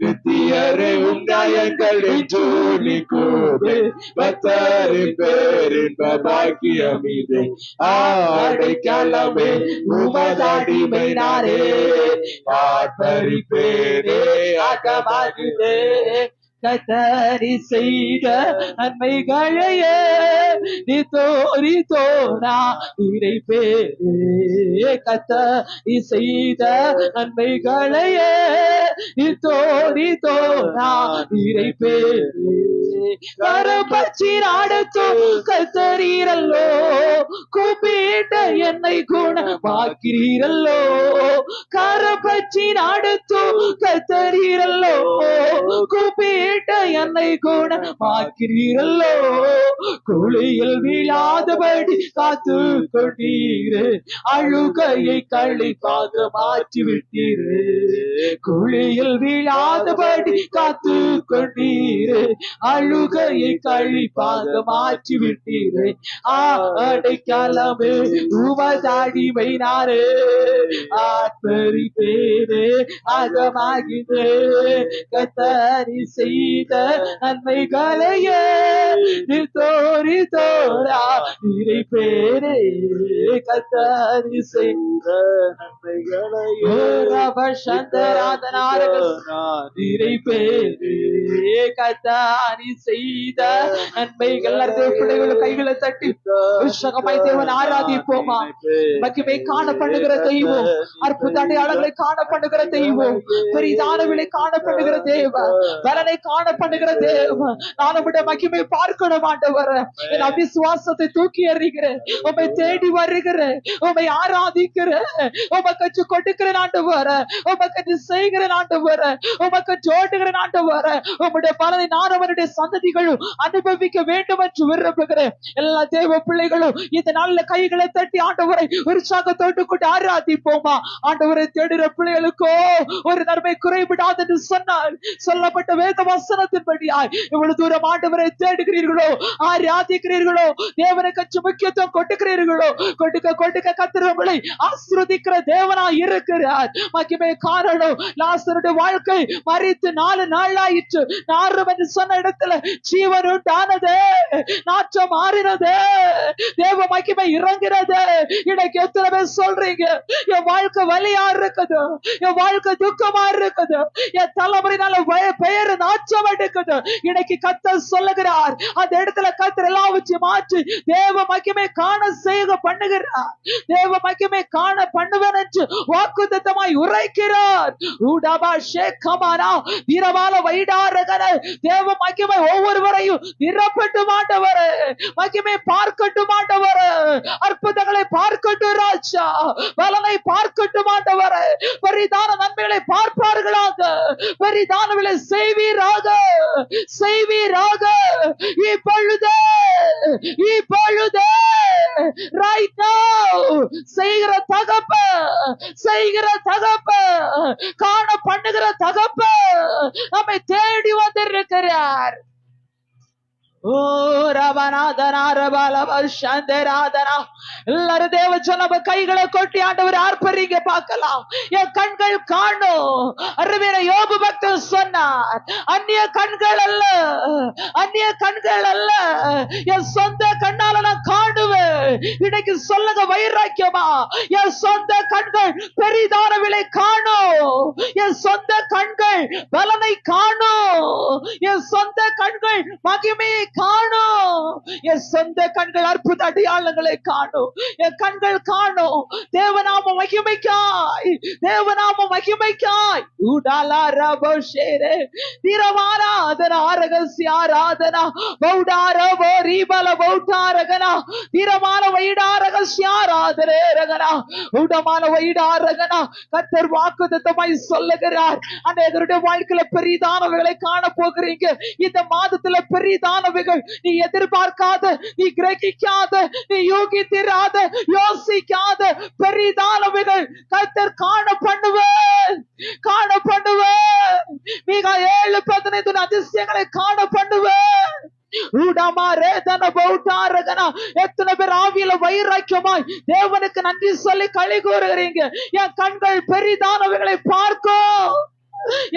நித்தியரே உம் நயங்கள் என்று நீக்குமே, கர்த்தரின் பேரின்ப பாக்கியம் இது. அடைக்கலமே உமதடிமை நானே, ஆர்ப்பரிப்பேனே அகமாகிலே கத்தரி செய்த நன்மைகளையே நீ தோரி தோரா இறைப்பே. கத்தரி செய்த நன்மைகளையே நீ தோரி தோரா இறைப்பே. கரம்பச்சி நாடத்தோ கத்தரீரல்லோ கூப்பிட்ட என்னை குணமாக்கிறீரல்லோ. கரம்பச்சி நாடத்தோ கத்தரீரல்லோ கூப்பிட்ட என்னை குணமாக்கிறீரல்லோ. குழியில் வீழாதபடி காத்து கொண்டீரு அழுகையை கழிப்பாக மாற்றி விட்டீரு. குழியில் வீழாதபடி காத்து கொண்டீரு அழுகையை கழிப்பாக மாற்றி விட்டீரு. அடைக்கலமே உமதாடிமை நானே ஆத்மரி பேரே அகமாகினே. கத்தரி செய்த நன்மைகளையே நீ தோரி தோரா இறை பேரே. கத்தரி செய்த நன்மைகளையே இறை பேரே. கத்தாரி செய்த நன்மைகள். பிள்ளைகள் கைகளை தட்டி உற்சாகமாய் தேவன் ஆராதிப்போமா. மகிமை காண பண்ணுகிற தெய்வம், அற்புத அடையாளங்களை காண பண்ணுகிற தெய்வம், பெரிதானவிலை காண பண்ணுகிற தேவ, பலனை காண பண்ணுகிற தேவ. நான் உடைய மகிமை பார்க்கணும் ஆண்டவர. என் அவிசுவாசத்தை தூக்கி எறிகிறேன். உம்மை தேடி வருகிறேன், உம்மை ஆராதிக்கிறேன், உமக்கு கொடுக்கிறேன் ஆண்டவர, உமக்கு செய்கிறேன் ஆண்டவர, உமக்கு ஜோடுகிற ஆண்டவர. உம்முடைய பலனை நான் அவருடைய சந்ததிகளும் அனுபவிக்க வேண்டும் என்று விரும்புகிறேன். எல்லா தேவ பிள்ளைகளும் இந்த நாள்ல கைகளை தட்டி ஆண்டவரை உற்சாகத்தோடு கொண்டு ஆராதிப்போமா. ஆண்டவரை தேடுகிற பிள்ளைகளுக்கோ ஒரு நன்மை குறைவிடாது என்று சொன்னால் சொல்லப்பட்ட வேத வசனத்தின்படியாய் இவ்வளவு தூரம் ஆண்டவரை தேடுகிறீர்களோ, ஆராதிக்கிறீர்களோ, தேவனுக்கு முக்கியத்துவம் கொடுக்கிறீர்களோ, கொடுக்க கத்திரங்களை ஆசீர்வதிக்கிற தேவனாய் இருக்கிறார். மகிமை காரணம் லாசருடைய வாழ்க்கை மரித்து 4 நாளாயிற்று. நாரும் என்று சொன்ன இடத்துல ஜீவன் உண்டானது, நாற்றம் மாறினது, தேவ மகிமை இறங்கிறது. இன்னைக்கு எத்தனை பேர் சொல்றீங்க என் வாழ்க்கை வலியா இருக்குது, என் வாழ்க்கை துக்கமா இருக்குது, என் தலைமுறையினால பெயர் நாற்றம் எடுக்குது. இன்னைக்கு கர்த்தர் சொல்லுகிறார், அந்த இடத்துல கர்த்தர் எல்லாம் வச்சு மாற்றி தேவ மகிமை காண செய்க பண்ணுகிறார். தேவ மகிமை காண பண்ணுவேன் என்று வாக்குத்தத்தமாய் உரைக்கிறார். ஊடாபா ஷேகமானா வீரவால வைடாரகன தேவ மகிமை ஒவ்வொருவரையும் நிரப்பட்டு மாட்டவர், மகிமை பார்க்கட்டு மாட்டவர், அற்புதங்களை பார்க்கட்டு ராஜா, பலனை பார்க்கட்டு மாட்டவர், பெரிதான நன்மைகளை பார்ப்பார்களாக, பெரிதானவளை செய்வீராக, செய்வீராக. இப்பொழுதே right now செய்கிற தகப்ப, செய்கிற தகப்ப, காண பண்ணுகிற தகப்ப நம்மை தேடி வந்திருக்கிறார். ஓ ரவநாதனா ரவலவ சந்தராதனா. எல்லாரும் தேவ ஜனம கைகளை கொட்டி ஆண்டவர் ஆர்ப்பரிங்க பார்க்கலாம். என் கண்கள் காணும். அறிவியல யோபு பக்தன் சொன்னார், அந்நிய கண்கள் அல்ல, அந்நிய கண்கள் அல்ல, என் சொந்த கண்ணால நான் காணுவேன். இன்னைக்கு சொல்லுங்க வைராக்கியமா, என் சொந்த கண்கள் பெரிதான விலை காணும், என் சொந்த கண்கள் பலனை காணும், என் சொந்த கண்கள் மகிமையை காணும், என் சொந்த கண்கள் அற்புத அடையாளங்களை காணும், என் கண்கள் காணும். தேவநாம மகிமைக்காய், தேவநாம மகிமைக்காய். ஊடாலா ரபோ ஷேரே வீரமாராதனா ரகசியாராதனா பௌடாரபோ ரீபல பௌடாரகனா வீரமான வைடாரகசியாராதரே ரகனா ஊடமான வைடாரகனா. கர்த்தர் வாக்குத்தத்தமாய் சொல்லுகிறார், அநேகருடைய வாழ்க்கையில பெரிதானவைகளை காண போகிறீங்க. இந்த மாதத்துல பெரிதானவைகள் நீ எதிர்பார்க்காத, நீ கிரகிக்காத, நீ யோகித்திராத, யோசிக்காத பெரிதானவைகள் கர்த்தர் காண பண்ணுவேன், காண பண்ணுவேன். மிக 7:15 அதிசயங்களை காண பண்ணுவேன். எத்தனை பேர் ஆவியில வைராக்கியமாய் தேவனுக்கு நன்றி சொல்லி களி கூறுகிறீங்க. என் கண்கள் பெரிதானவைகளை பார்க்கும்,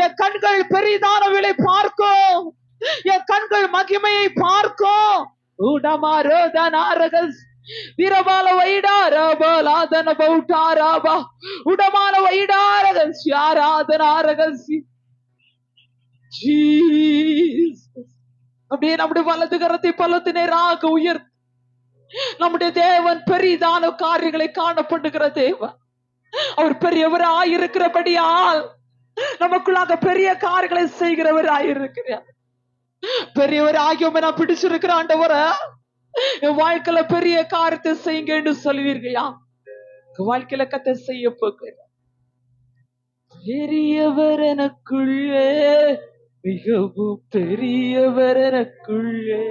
என் கண்கள் பெரிதானவைகளை பார்க்கும், என் கண்கள் மகிமையை பார்க்கும். வீரபால வைடாரபலாதன பௌட்டாராபா உடமால வைடாரகசி ஆராதன அரகசி. Jesus. அப்படியே நம்முடைய வலது கரத்தை பலத்து நேராக உயர்த்தி நம்முடைய தேவன் பெரிதான காரியங்களை காணப்படுகிற தேவன். அவர் பெரியவராயிருக்கிறபடியால் நமக்குள்ளாக பெரிய காரியங்களை செய்கிறவராயிருக்கிறார். பெரியவராகியோமே நான் பிடிச்சிருக்கிற ஆண்டவரை என் வாழ்க்கையில பெரிய காரியத்தை செய்யுங்கன்னு சொல்லுவீர்களா? வாழ்க்கையில கத்த செய்ய போகிறார். பெரியவர் எனக்குள்ளே, மிகவும் பெரியவர் எனக்குள்ளே,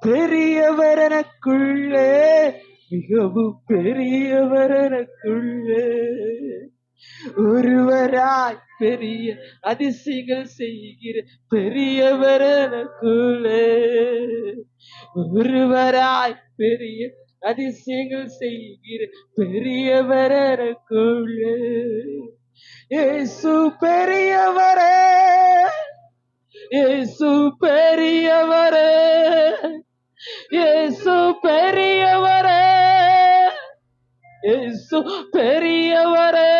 பெரியவர் எனக்குள்ளே, மிகவும் பெரியவர் எனக்குள்ளே, ஒருவராய் பெரிய அதிசயங்கள் செய்கிற பெரியவர் எனக்குள்ளே, ஒருவராய் பெரிய அதிசயங்கள் செய்கிற பெரியவர் எனக்குள்ளே. இயேசு பெரியவரே, இயேசு பெரியவரே, இயேசு பெரியவரே, இயேசு பெரியவரே,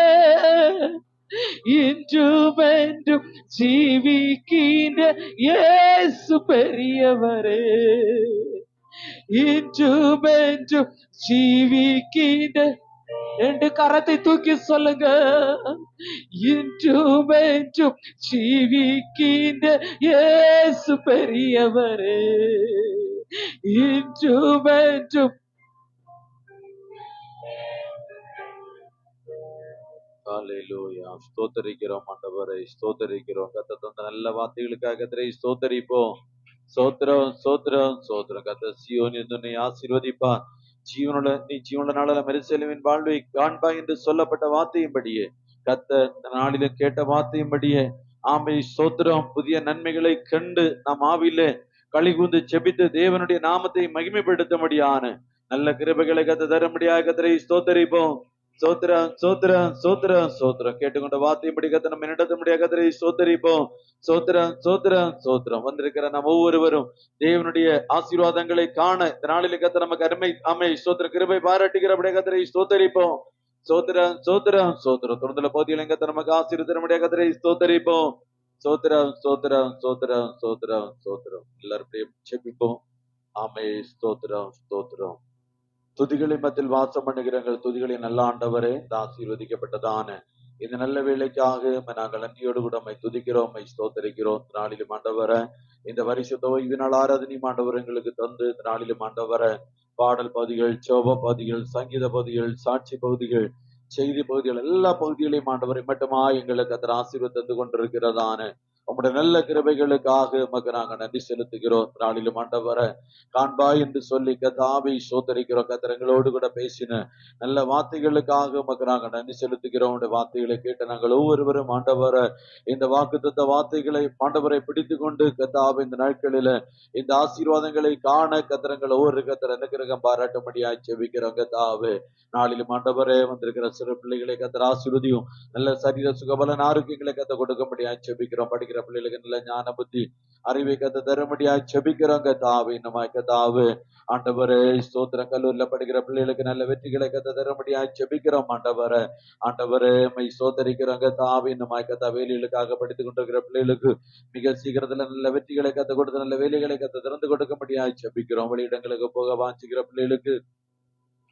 இன்றும் என்றும் ஜீவிக்கின்ற இயேசு பெரியவரே, இன்றும் என்றும் ஜீவிக்கின்ற. ரெண்டு கரத்தை தூக்கி சொல்லுங்க. இன்றும் என்றும் ஜீவிக்கின்ற இயேசு பெரியவரே, இன்றும் என்றும். ஹல்லேலூயா. ஸ்தோத்தரிக்கிறோம் ஆண்டவரை, ஸ்தோத்தரிக்கிறோம். கர்த்தர் தந்த நல்ல வார்த்தைகளுக்காக கர்த்தரை ஸ்தோத்தரிப்போம். ஸ்தோத்திரம், ஸ்தோத்திரம், ஸ்தோத்திரம். கர்த்தர் சீயோனில் உன்னை ஆசீர்வதிப்பார். நீ ஜீவனுள்ள நாளில மெருசலேமின் வாழ்வை காண்பாய் என்று சொல்லப்பட்ட வார்த்தையும்படியே, கர்த்தர் இந்த நாளிலும் கேட்ட வார்த்தையும்படியே, ஆமை ஸ்தோத்திரம். புதிய நன்மைகளை கண்டு நாம் ஆவிலே களிகூர்ந்து செபித்து தேவனுடைய நாமத்தை மகிமைப்படுத்தும்படியான நல்ல கிருபைகளை கர்த்தர் தரும்படியாக கர்த்தரை ஸ்தோத்தரிப்போம். சோத்திரம், சோத்திரம், சோத்திரம், சோத்திரம். கேட்டுக்கொண்ட வார்த்தையும்படி கர்த்தர் நம்ம நடத்தும்படியாக கர்த்தரை ஸ்தோத்தரிப்போம். சோத்திரம், சோத்திரம், சோத்திரம். வந்திருக்கிற நாம் ஒவ்வொருவரும் தேவனுடைய ஆசீர்வாதங்களை காண இந்த நாளிலே கர்த்தர் நமக்கு அமை ஸ்தோத்திர கிருபை பாராட்டுகிறபடியாக கர்த்தரை ஸ்தோத்தரிப்போம். சோத்திரம், சோத்திரம், சோத்திரம். தொடர்ந்துள்ள பகுதியில் கர்த்தர் நமக்கு ஆசீர்வதிக்கிறபடியாக கர்த்தரை ஸ்தோத்தரிப்போம். சோத்திரம், சோத்திரம், சோத்திரம், சோத்திரம், சோத்திரம். எல்லாரும் செபிப்போம். ஆமை ஸ்தோத்திரம், ஸ்தோத்திரம். துதிகளின் மத்தியில் வாசம் பண்ணுகிறங்கள் துதிகளின் நல்ல ஆண்டவரே, இந்த ஆசீர்வதிக்கப்பட்டதான இந்த நல்ல வேலைக்காக நாங்கள் நன்றியோடு கூட உம்மை துதிக்கிறோம், உம்மை ஸ்தோத்தரிக்கிறோம். இந்த நாளிலும் ஆண்டவரே, இந்த பரிசுத்த ஓய்வு நாள் ஆராதனை ஆண்டவர் எங்களுக்கு தந்து இந்த நாளிலும் ஆண்டவரே, பாடல் பகுதிகள், சோப பகுதிகள், சங்கீத பகுதிகள், சாட்சி பகுதிகள், செய்தி பகுதிகள், எல்லா பகுதிகளையும் ஆண்டவரை மட்டுமா எங்களுக்கு அந்த ஆசீர்வாதம் தந்து கொண்டிருக்கிறதான உம்முடைய நல்ல கிருபைகளுக்காக உமக்கு நாங்கள் நன்றி செலுத்துகிறோம். நாளிலும் ஆண்டவரை காண்பாய் என்று சொல்லி கர்த்தாவை ஸ்தோத்தரிக்கிறோம். கர்த்தரங்களோடு கூட பேசின நல்ல வார்த்தைகளுக்காக உமக்கு நாங்கள் நன்றி செலுத்துகிறோம். உடைய வார்த்தைகளை கேட்டு நாங்கள் ஒவ்வொருவரும் ஆண்டவரை இந்த வாக்குத்தத்த வார்த்தைகளை ஆண்டவரை பிடித்து கொண்டு கர்த்தாவை இந்த நாட்களில இந்த ஆசீர்வாதங்களை காண கர்த்தரங்கள் ஒவ்வொரு கர்த்தர் அனுக்கிரகம் பாராட்டும்படியாய் ஜெபிக்கிறோம். கர்த்தாவே, நாளிலும் ஆண்டவரே வந்திருக்கிற சிறு பிள்ளைகளை கர்த்தர் ஆசீர்வதியும். நல்ல சரீர சுகபலன் ஆரோக்கியங்களை கர்த்தர் கொடுக்கும்படியாய் ஜெபிக்கிறோம். படிக்கிற பிள்ளைகளுக்கு நல்ல ஞான புத்தி அறிவை கர்த்தர் தரும்படியாய் ஜெபிக்கிறோம். கர்த்தாவே, இன்னமாய் கர்த்தாவே ஆண்டவரே ஸ்தோத்திரம். கல்லூரில படிக்கிற பிள்ளைகளுக்கு நல்ல வெற்றிகளை கர்த்தர் தரும்படியாய் ஜெபிக்கிறோம். ஆண்டவரே மை ஸ்தோத்தரிக்கிறோம். கர்த்தாவே, இன்னமாய் கர்த்தாவே வேலைகளுக்காக படித்துக் கொண்டிருக்கிற பிள்ளைகளுக்கு மிக சீக்கிரத்துல நல்ல வெற்றிகளை கர்த்தர் கொடுத்து நல்ல வேலைகளை கர்த்தர் திறந்து கொடுக்கும்படியாய் ஜெபிக்கிறோம். வெளியிடங்களுக்கு போக வாஞ்சிக்கிற பிள்ளைகளுக்கு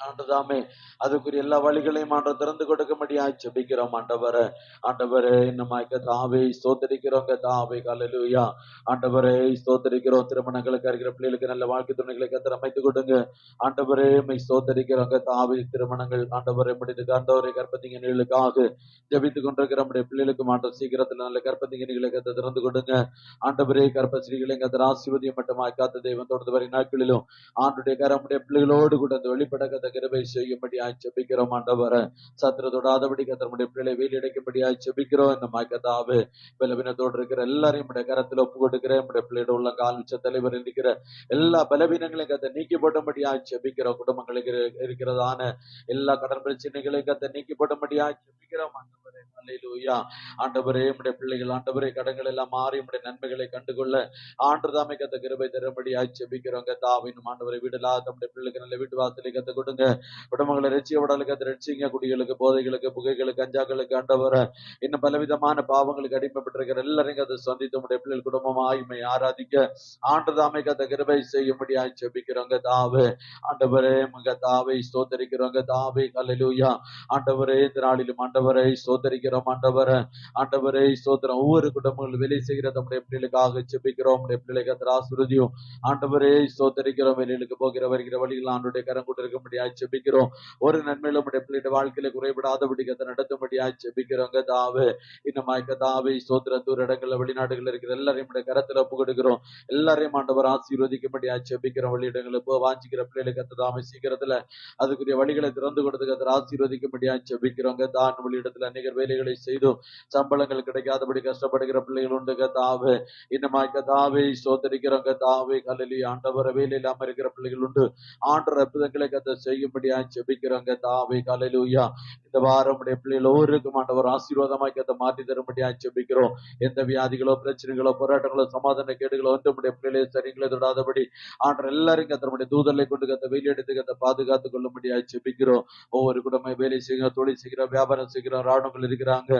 ஆண்டதாமே அதுக்குரிய எல்லா வழிகளையும் ஆண்டவர் திறந்து கொடுக்கும்படியாய் ஜெபிக்கிறோம். ஆண்டவரே இன்னமாய் கர்த்தாவே ஸ்தோத்தரிக்கிறோம். கர்த்தாவே ஹல்லேலூயா. ஆண்டவரே ஸ்தோத்தரிக்கிறோம். திருமணங்களுக்கு இருக்கிற பிள்ளைகளுக்கு நல்ல வாழ்க்கை துணைகளை கர்த்தர் அமைத்து கொடுங்க. ஆண்டவரே மை ஸ்தோத்தரிக்கிறோம். கர்த்தாவே திருமணங்கள் ஆண்டவரை முடித்து ஆண்டவரை கற்பத்திங்கர்களுக்காக ஜெபித்துக் கொண்டிருக்கிற நம்முடைய பிள்ளைகளுக்கு ஆண்டவர் சீக்கிரத்தில் நல்ல கற்பத்திங்ககளை கர்த்தர் திறந்து கொடுங்க. ஆண்டவரே கற்பஸ்ரீகளை கர்த்தர் ஆசீர்வதியும் மட்டுமாய் காத்த தெய்வம் தொடர்ந்து வரை நாட்களிலும் ஆண்டுடைய கரமுடைய பிள்ளைகளோடு கூட அந்த வெளிப்பட கிருபை செய்யும்படியாய் ஜெபிக்கிறோம். ஆண்டவரே சத்துரு தொடாதபடி கர்த்தருடைய பிள்ளை வேலையடைக்கும்படியாய் ஜெபிக்கிறோம். இந்த கர்த்தாவே பலவீனத்தோடு இருக்கிற எல்லாரையும் நம்முடைய கரத்தில் ஒப்பு கொடுக்கிறேன். நம்முடைய பிள்ளையோட உள்ள கால்விச்ச தலைவர் இருக்கிற எல்லா பலவீனங்களையும் கர்த்தர் நீக்கி போடும்படியாய் ஜெபிக்கிறோம். குடும்பங்களுக்கு இருக்கிறதான எல்லா கடன் பிரச்சனைகளையும் கர்த்தர் நீக்கி போடும்படியாய் ஜெபிக்கிறோம். ஆண்டவரே அல்லேலூயா. ஆண்டவரே உம்முடைய பிள்ளைகள் ஆண்டவரே கடன்கள் எல்லாம் மாறி உம்முடைய நன்மைகளை கண்டுகொள்ள ஆண்டதாமே கத்த கிருபை தரும்படியாய் ஜெபிக்கிறோம் கர்த்தாவே. இன்னும் ஆண்டவரை வீடலா நம்முடைய பிள்ளைகளுக்கு நல்ல வீட்டு வாசலை கத்து கொடுங்க. குடும்பங்களை ரட்சிய விடலுக்கு கத்து ரட்சிங்க. குடிகளுக்கு, போதைகளுக்கு, புகைகளுக்கு, கஞ்சாக்களுக்கு ஆண்டவரை இன்னும் பலவிதமான பாவங்களுக்கு அடிமைப்பட்டிருக்கிற எல்லாரையும் கத்து சந்தித்து உம்முடைய பிள்ளைகள் குடும்பமாய் உம்மை ஆராதிக்க ஆண்டதாமே கத்த கிருபை செய்யும்படியாய் ஜெபிக்கிறோம் கர்த்தாவே. ஆண்டவரே கர்த்தாவே ஸ்தோத்தரிக்கிறோம் கர்த்தாவே. அல்லேலூயா. ஆண்டவரே இந்த நாளிலும் ஆண்டவரை ஸ்தோத்தரிக்கிறோம் ஆண்டவரை. ஆண்டவரே ஸ்தோத்திரம். ஒவ்வொரு குடும்பங்கள் வேலை செய்கிற நம்முடைய பிள்ளைகளுக்காக ஜெபிக்கிறோம். நம்முடைய பிள்ளைகளுக்கு ஆசீர்வதியும். ஆண்டவரே ஸ்தோத்தரிக்கிறோம். வெளியிலுக்கு போகிற வருகிற வழிகள் ஆண்டுடைய கரம் கொண்டு இருக்கும்படியாய் ஜெபிக்கிறோம். ஒரு நன்மையிலும் நம்முடைய பிள்ளைகளுடைய வாழ்க்கையில குறைபடாதபடி கத்தை நடத்தும்படியாய் ஜெபிக்கிறோம் கர்த்தாவே. இன்னமாய் கர்த்தாவே ஸ்தோத்திரம். தூர இடங்கள்ல வெளிநாடுகள் இருக்கிற எல்லாரையும் நம்முடைய கரத்துல ஒப்பு கொடுக்கிறோம். எல்லாரையும் ஆண்டவர் ஆசீர்வதிக்கும்படியாய் ஜெபிக்கிறோம். வெளியிடங்களுக்கு போ வாஞ்சிக்கிற பிள்ளைகளுக்கு கர்த்தாவே சீக்கிரத்துல அதுக்குரிய வழிகளை திறந்து கொடுத்து கர்த்தர் ஆசீர்வதிக்கும்படியாய் ஜெபிக்கிறோங்க. தான் வெளியிடத்துல அநேகர் வேலைகளை செய்தும் சம்பளங்கள் கிடைக்காதபடி கஷ்டப்படுகிற பிள்ளைகள் உண்டு கர்த்தாவே. இன்னமாய் கர்த்தாவே ஸ்தோத்தரிக்கிறோம் கர்த்தாவே. அல்லேலூயா. ஆண்டவர வேலை இல்லாம இருக்கிற பிள்ளைகள் உண்டு. ஆண்டவர் அற்புதங்களை கர்த்தர் செய்யும்படியாய் ஜெபிக்கிறோம் கர்த்தாவே. அல்லேலூயா. இந்த வாரம் உடைய பிள்ளைகள் ஒவ்வொருக்கும் ஆண்டவர் ஆசீர்வாதமாய் கர்த்தர் மாற்றி தரும்படியாய் ஜெபிக்கிறோம். எந்த வியாதிகளோ பிரச்சனைகளோ போராட்டங்களோ சமாதான கேடுகளோ வந்து உடைய பிள்ளைகளை சரிங்களை தொடாதபடி ஆண்டவர் எல்லாரும் கர்த்தருடைய தூதர்களை கொண்டு கர்த்தர் வெளியெடுத்து கர்த்தர் பாதுகாத்துக் கொள்ளும்படியாய் ஜெபிக்கிறோம். ஒவ்வொரு குடும்பம் வேலை செய்கிறோம், தொழில் செய்கிறோம், வியாபாரம் செய்கிறோம், ராணுவங்கள் இருக்கிறாங்க,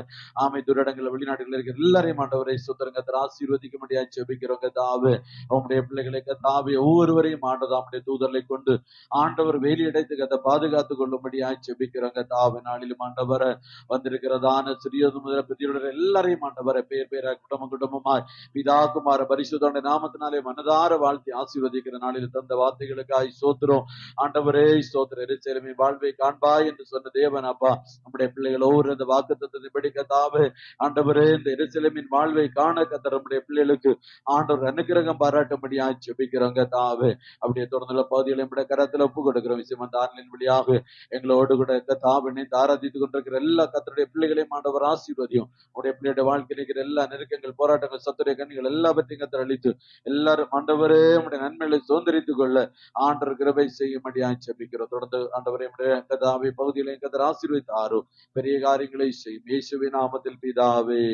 ஆமை துரடங்கள் வெளிநாடுகள் இருக்கிற எல்லாரையும் ஆண்டவரை சுத்தரங்கத்தை ஆசீர்வதிக்கும்படியாய் ஜெபிக்கிறோம் கர்த்தாவே. உம்முடைய பிள்ளைகளை கர்த்தாவே ஒவ்வொருவரையும் ஆண்டவருடைய தூதர்களை கொண்டு ஆண்டவர் வேலியடைத்து கர்த்த பாதுகாத்துக் கொள்ளும்படியாய் ஜெபிக்கிறோம் கர்த்தாவே. நாளிலும் ஆண்டவரை வந்திருக்கிறதான சிறியது முதல் பெரியவர்கள் எல்லாரையும் ஆண்டவரை பேர் பேராக குடும்பமாய் பிதா குமார பரிசுத்தருடைய நாமத்தினாலே மனதார வாழ்த்தி ஆசீர்வதிக்கிற நாளில் தந்த வார்த்தைகளுக்காய் ஸ்தோத்திரம் ஆண்டவரே. ஸ்தோத்திர எருசலேமின் வாழ்வை காண்பாய் என்று சொன்ன தேவன் அப்பா நம்முடைய பிள்ளைகள் ஒவ்வொரு இந்த வாக்குத்தத்தத்தை படி கர்த்தாவே ஆண்டவரே இந்த எருசலேமின் வாழ்வை காண கர்த்தர் நம்முடைய பிள்ளைகளுக்கு ஆண்டவர் அனுக்கிரகம் பாராட்டும்படியாய் ஜெபிக்கிறோம் கர்த்தாவே. அப்படியே தொடர்ந்துள்ள பகுதிகளை நம்முடைய கரத்துல ஒப்பு கொடுக்கிறோம். விஷயம் அந்த ஆன்லைன் வழியாக எங்களோடு கூட கர்த்தாவினை ஆராதித்துக் கொண்டிருக்கிற எல்லா கர்த்தருடைய பிள்ளைகளையும் ஆண்டவர் ஆசீர்வதியும். உடைய பிள்ளையுடைய வாழ்க்கையில் இருக்கிற எல்லா நெருக்கங்கள், போராட்டங்கள், சத்துடைய கண்ணிகள் எல்லாவற்றையும் கர்த்தர் அளித்து எல்லாரும் ஆண்டவரே நம்முடைய நன்மைகளை சுதந்திரித்துக் கொள்ள ஆண்டவர் கிருபை செய்யும்படியாய் ஜெபிக்கிறோம். தொடர்ந்து ஆண்டவரே நம்முடைய கர்த்தாவே பகுதிகளையும் கர்த்தர் ஆசீர்வதித்தாரோ பெரிய காரியங்களை செய்யும் இயேசுவின் நாமத்தில் பிதாவே.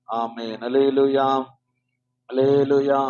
ஆமென். அல்லேலூயா. அல்லேலூயா.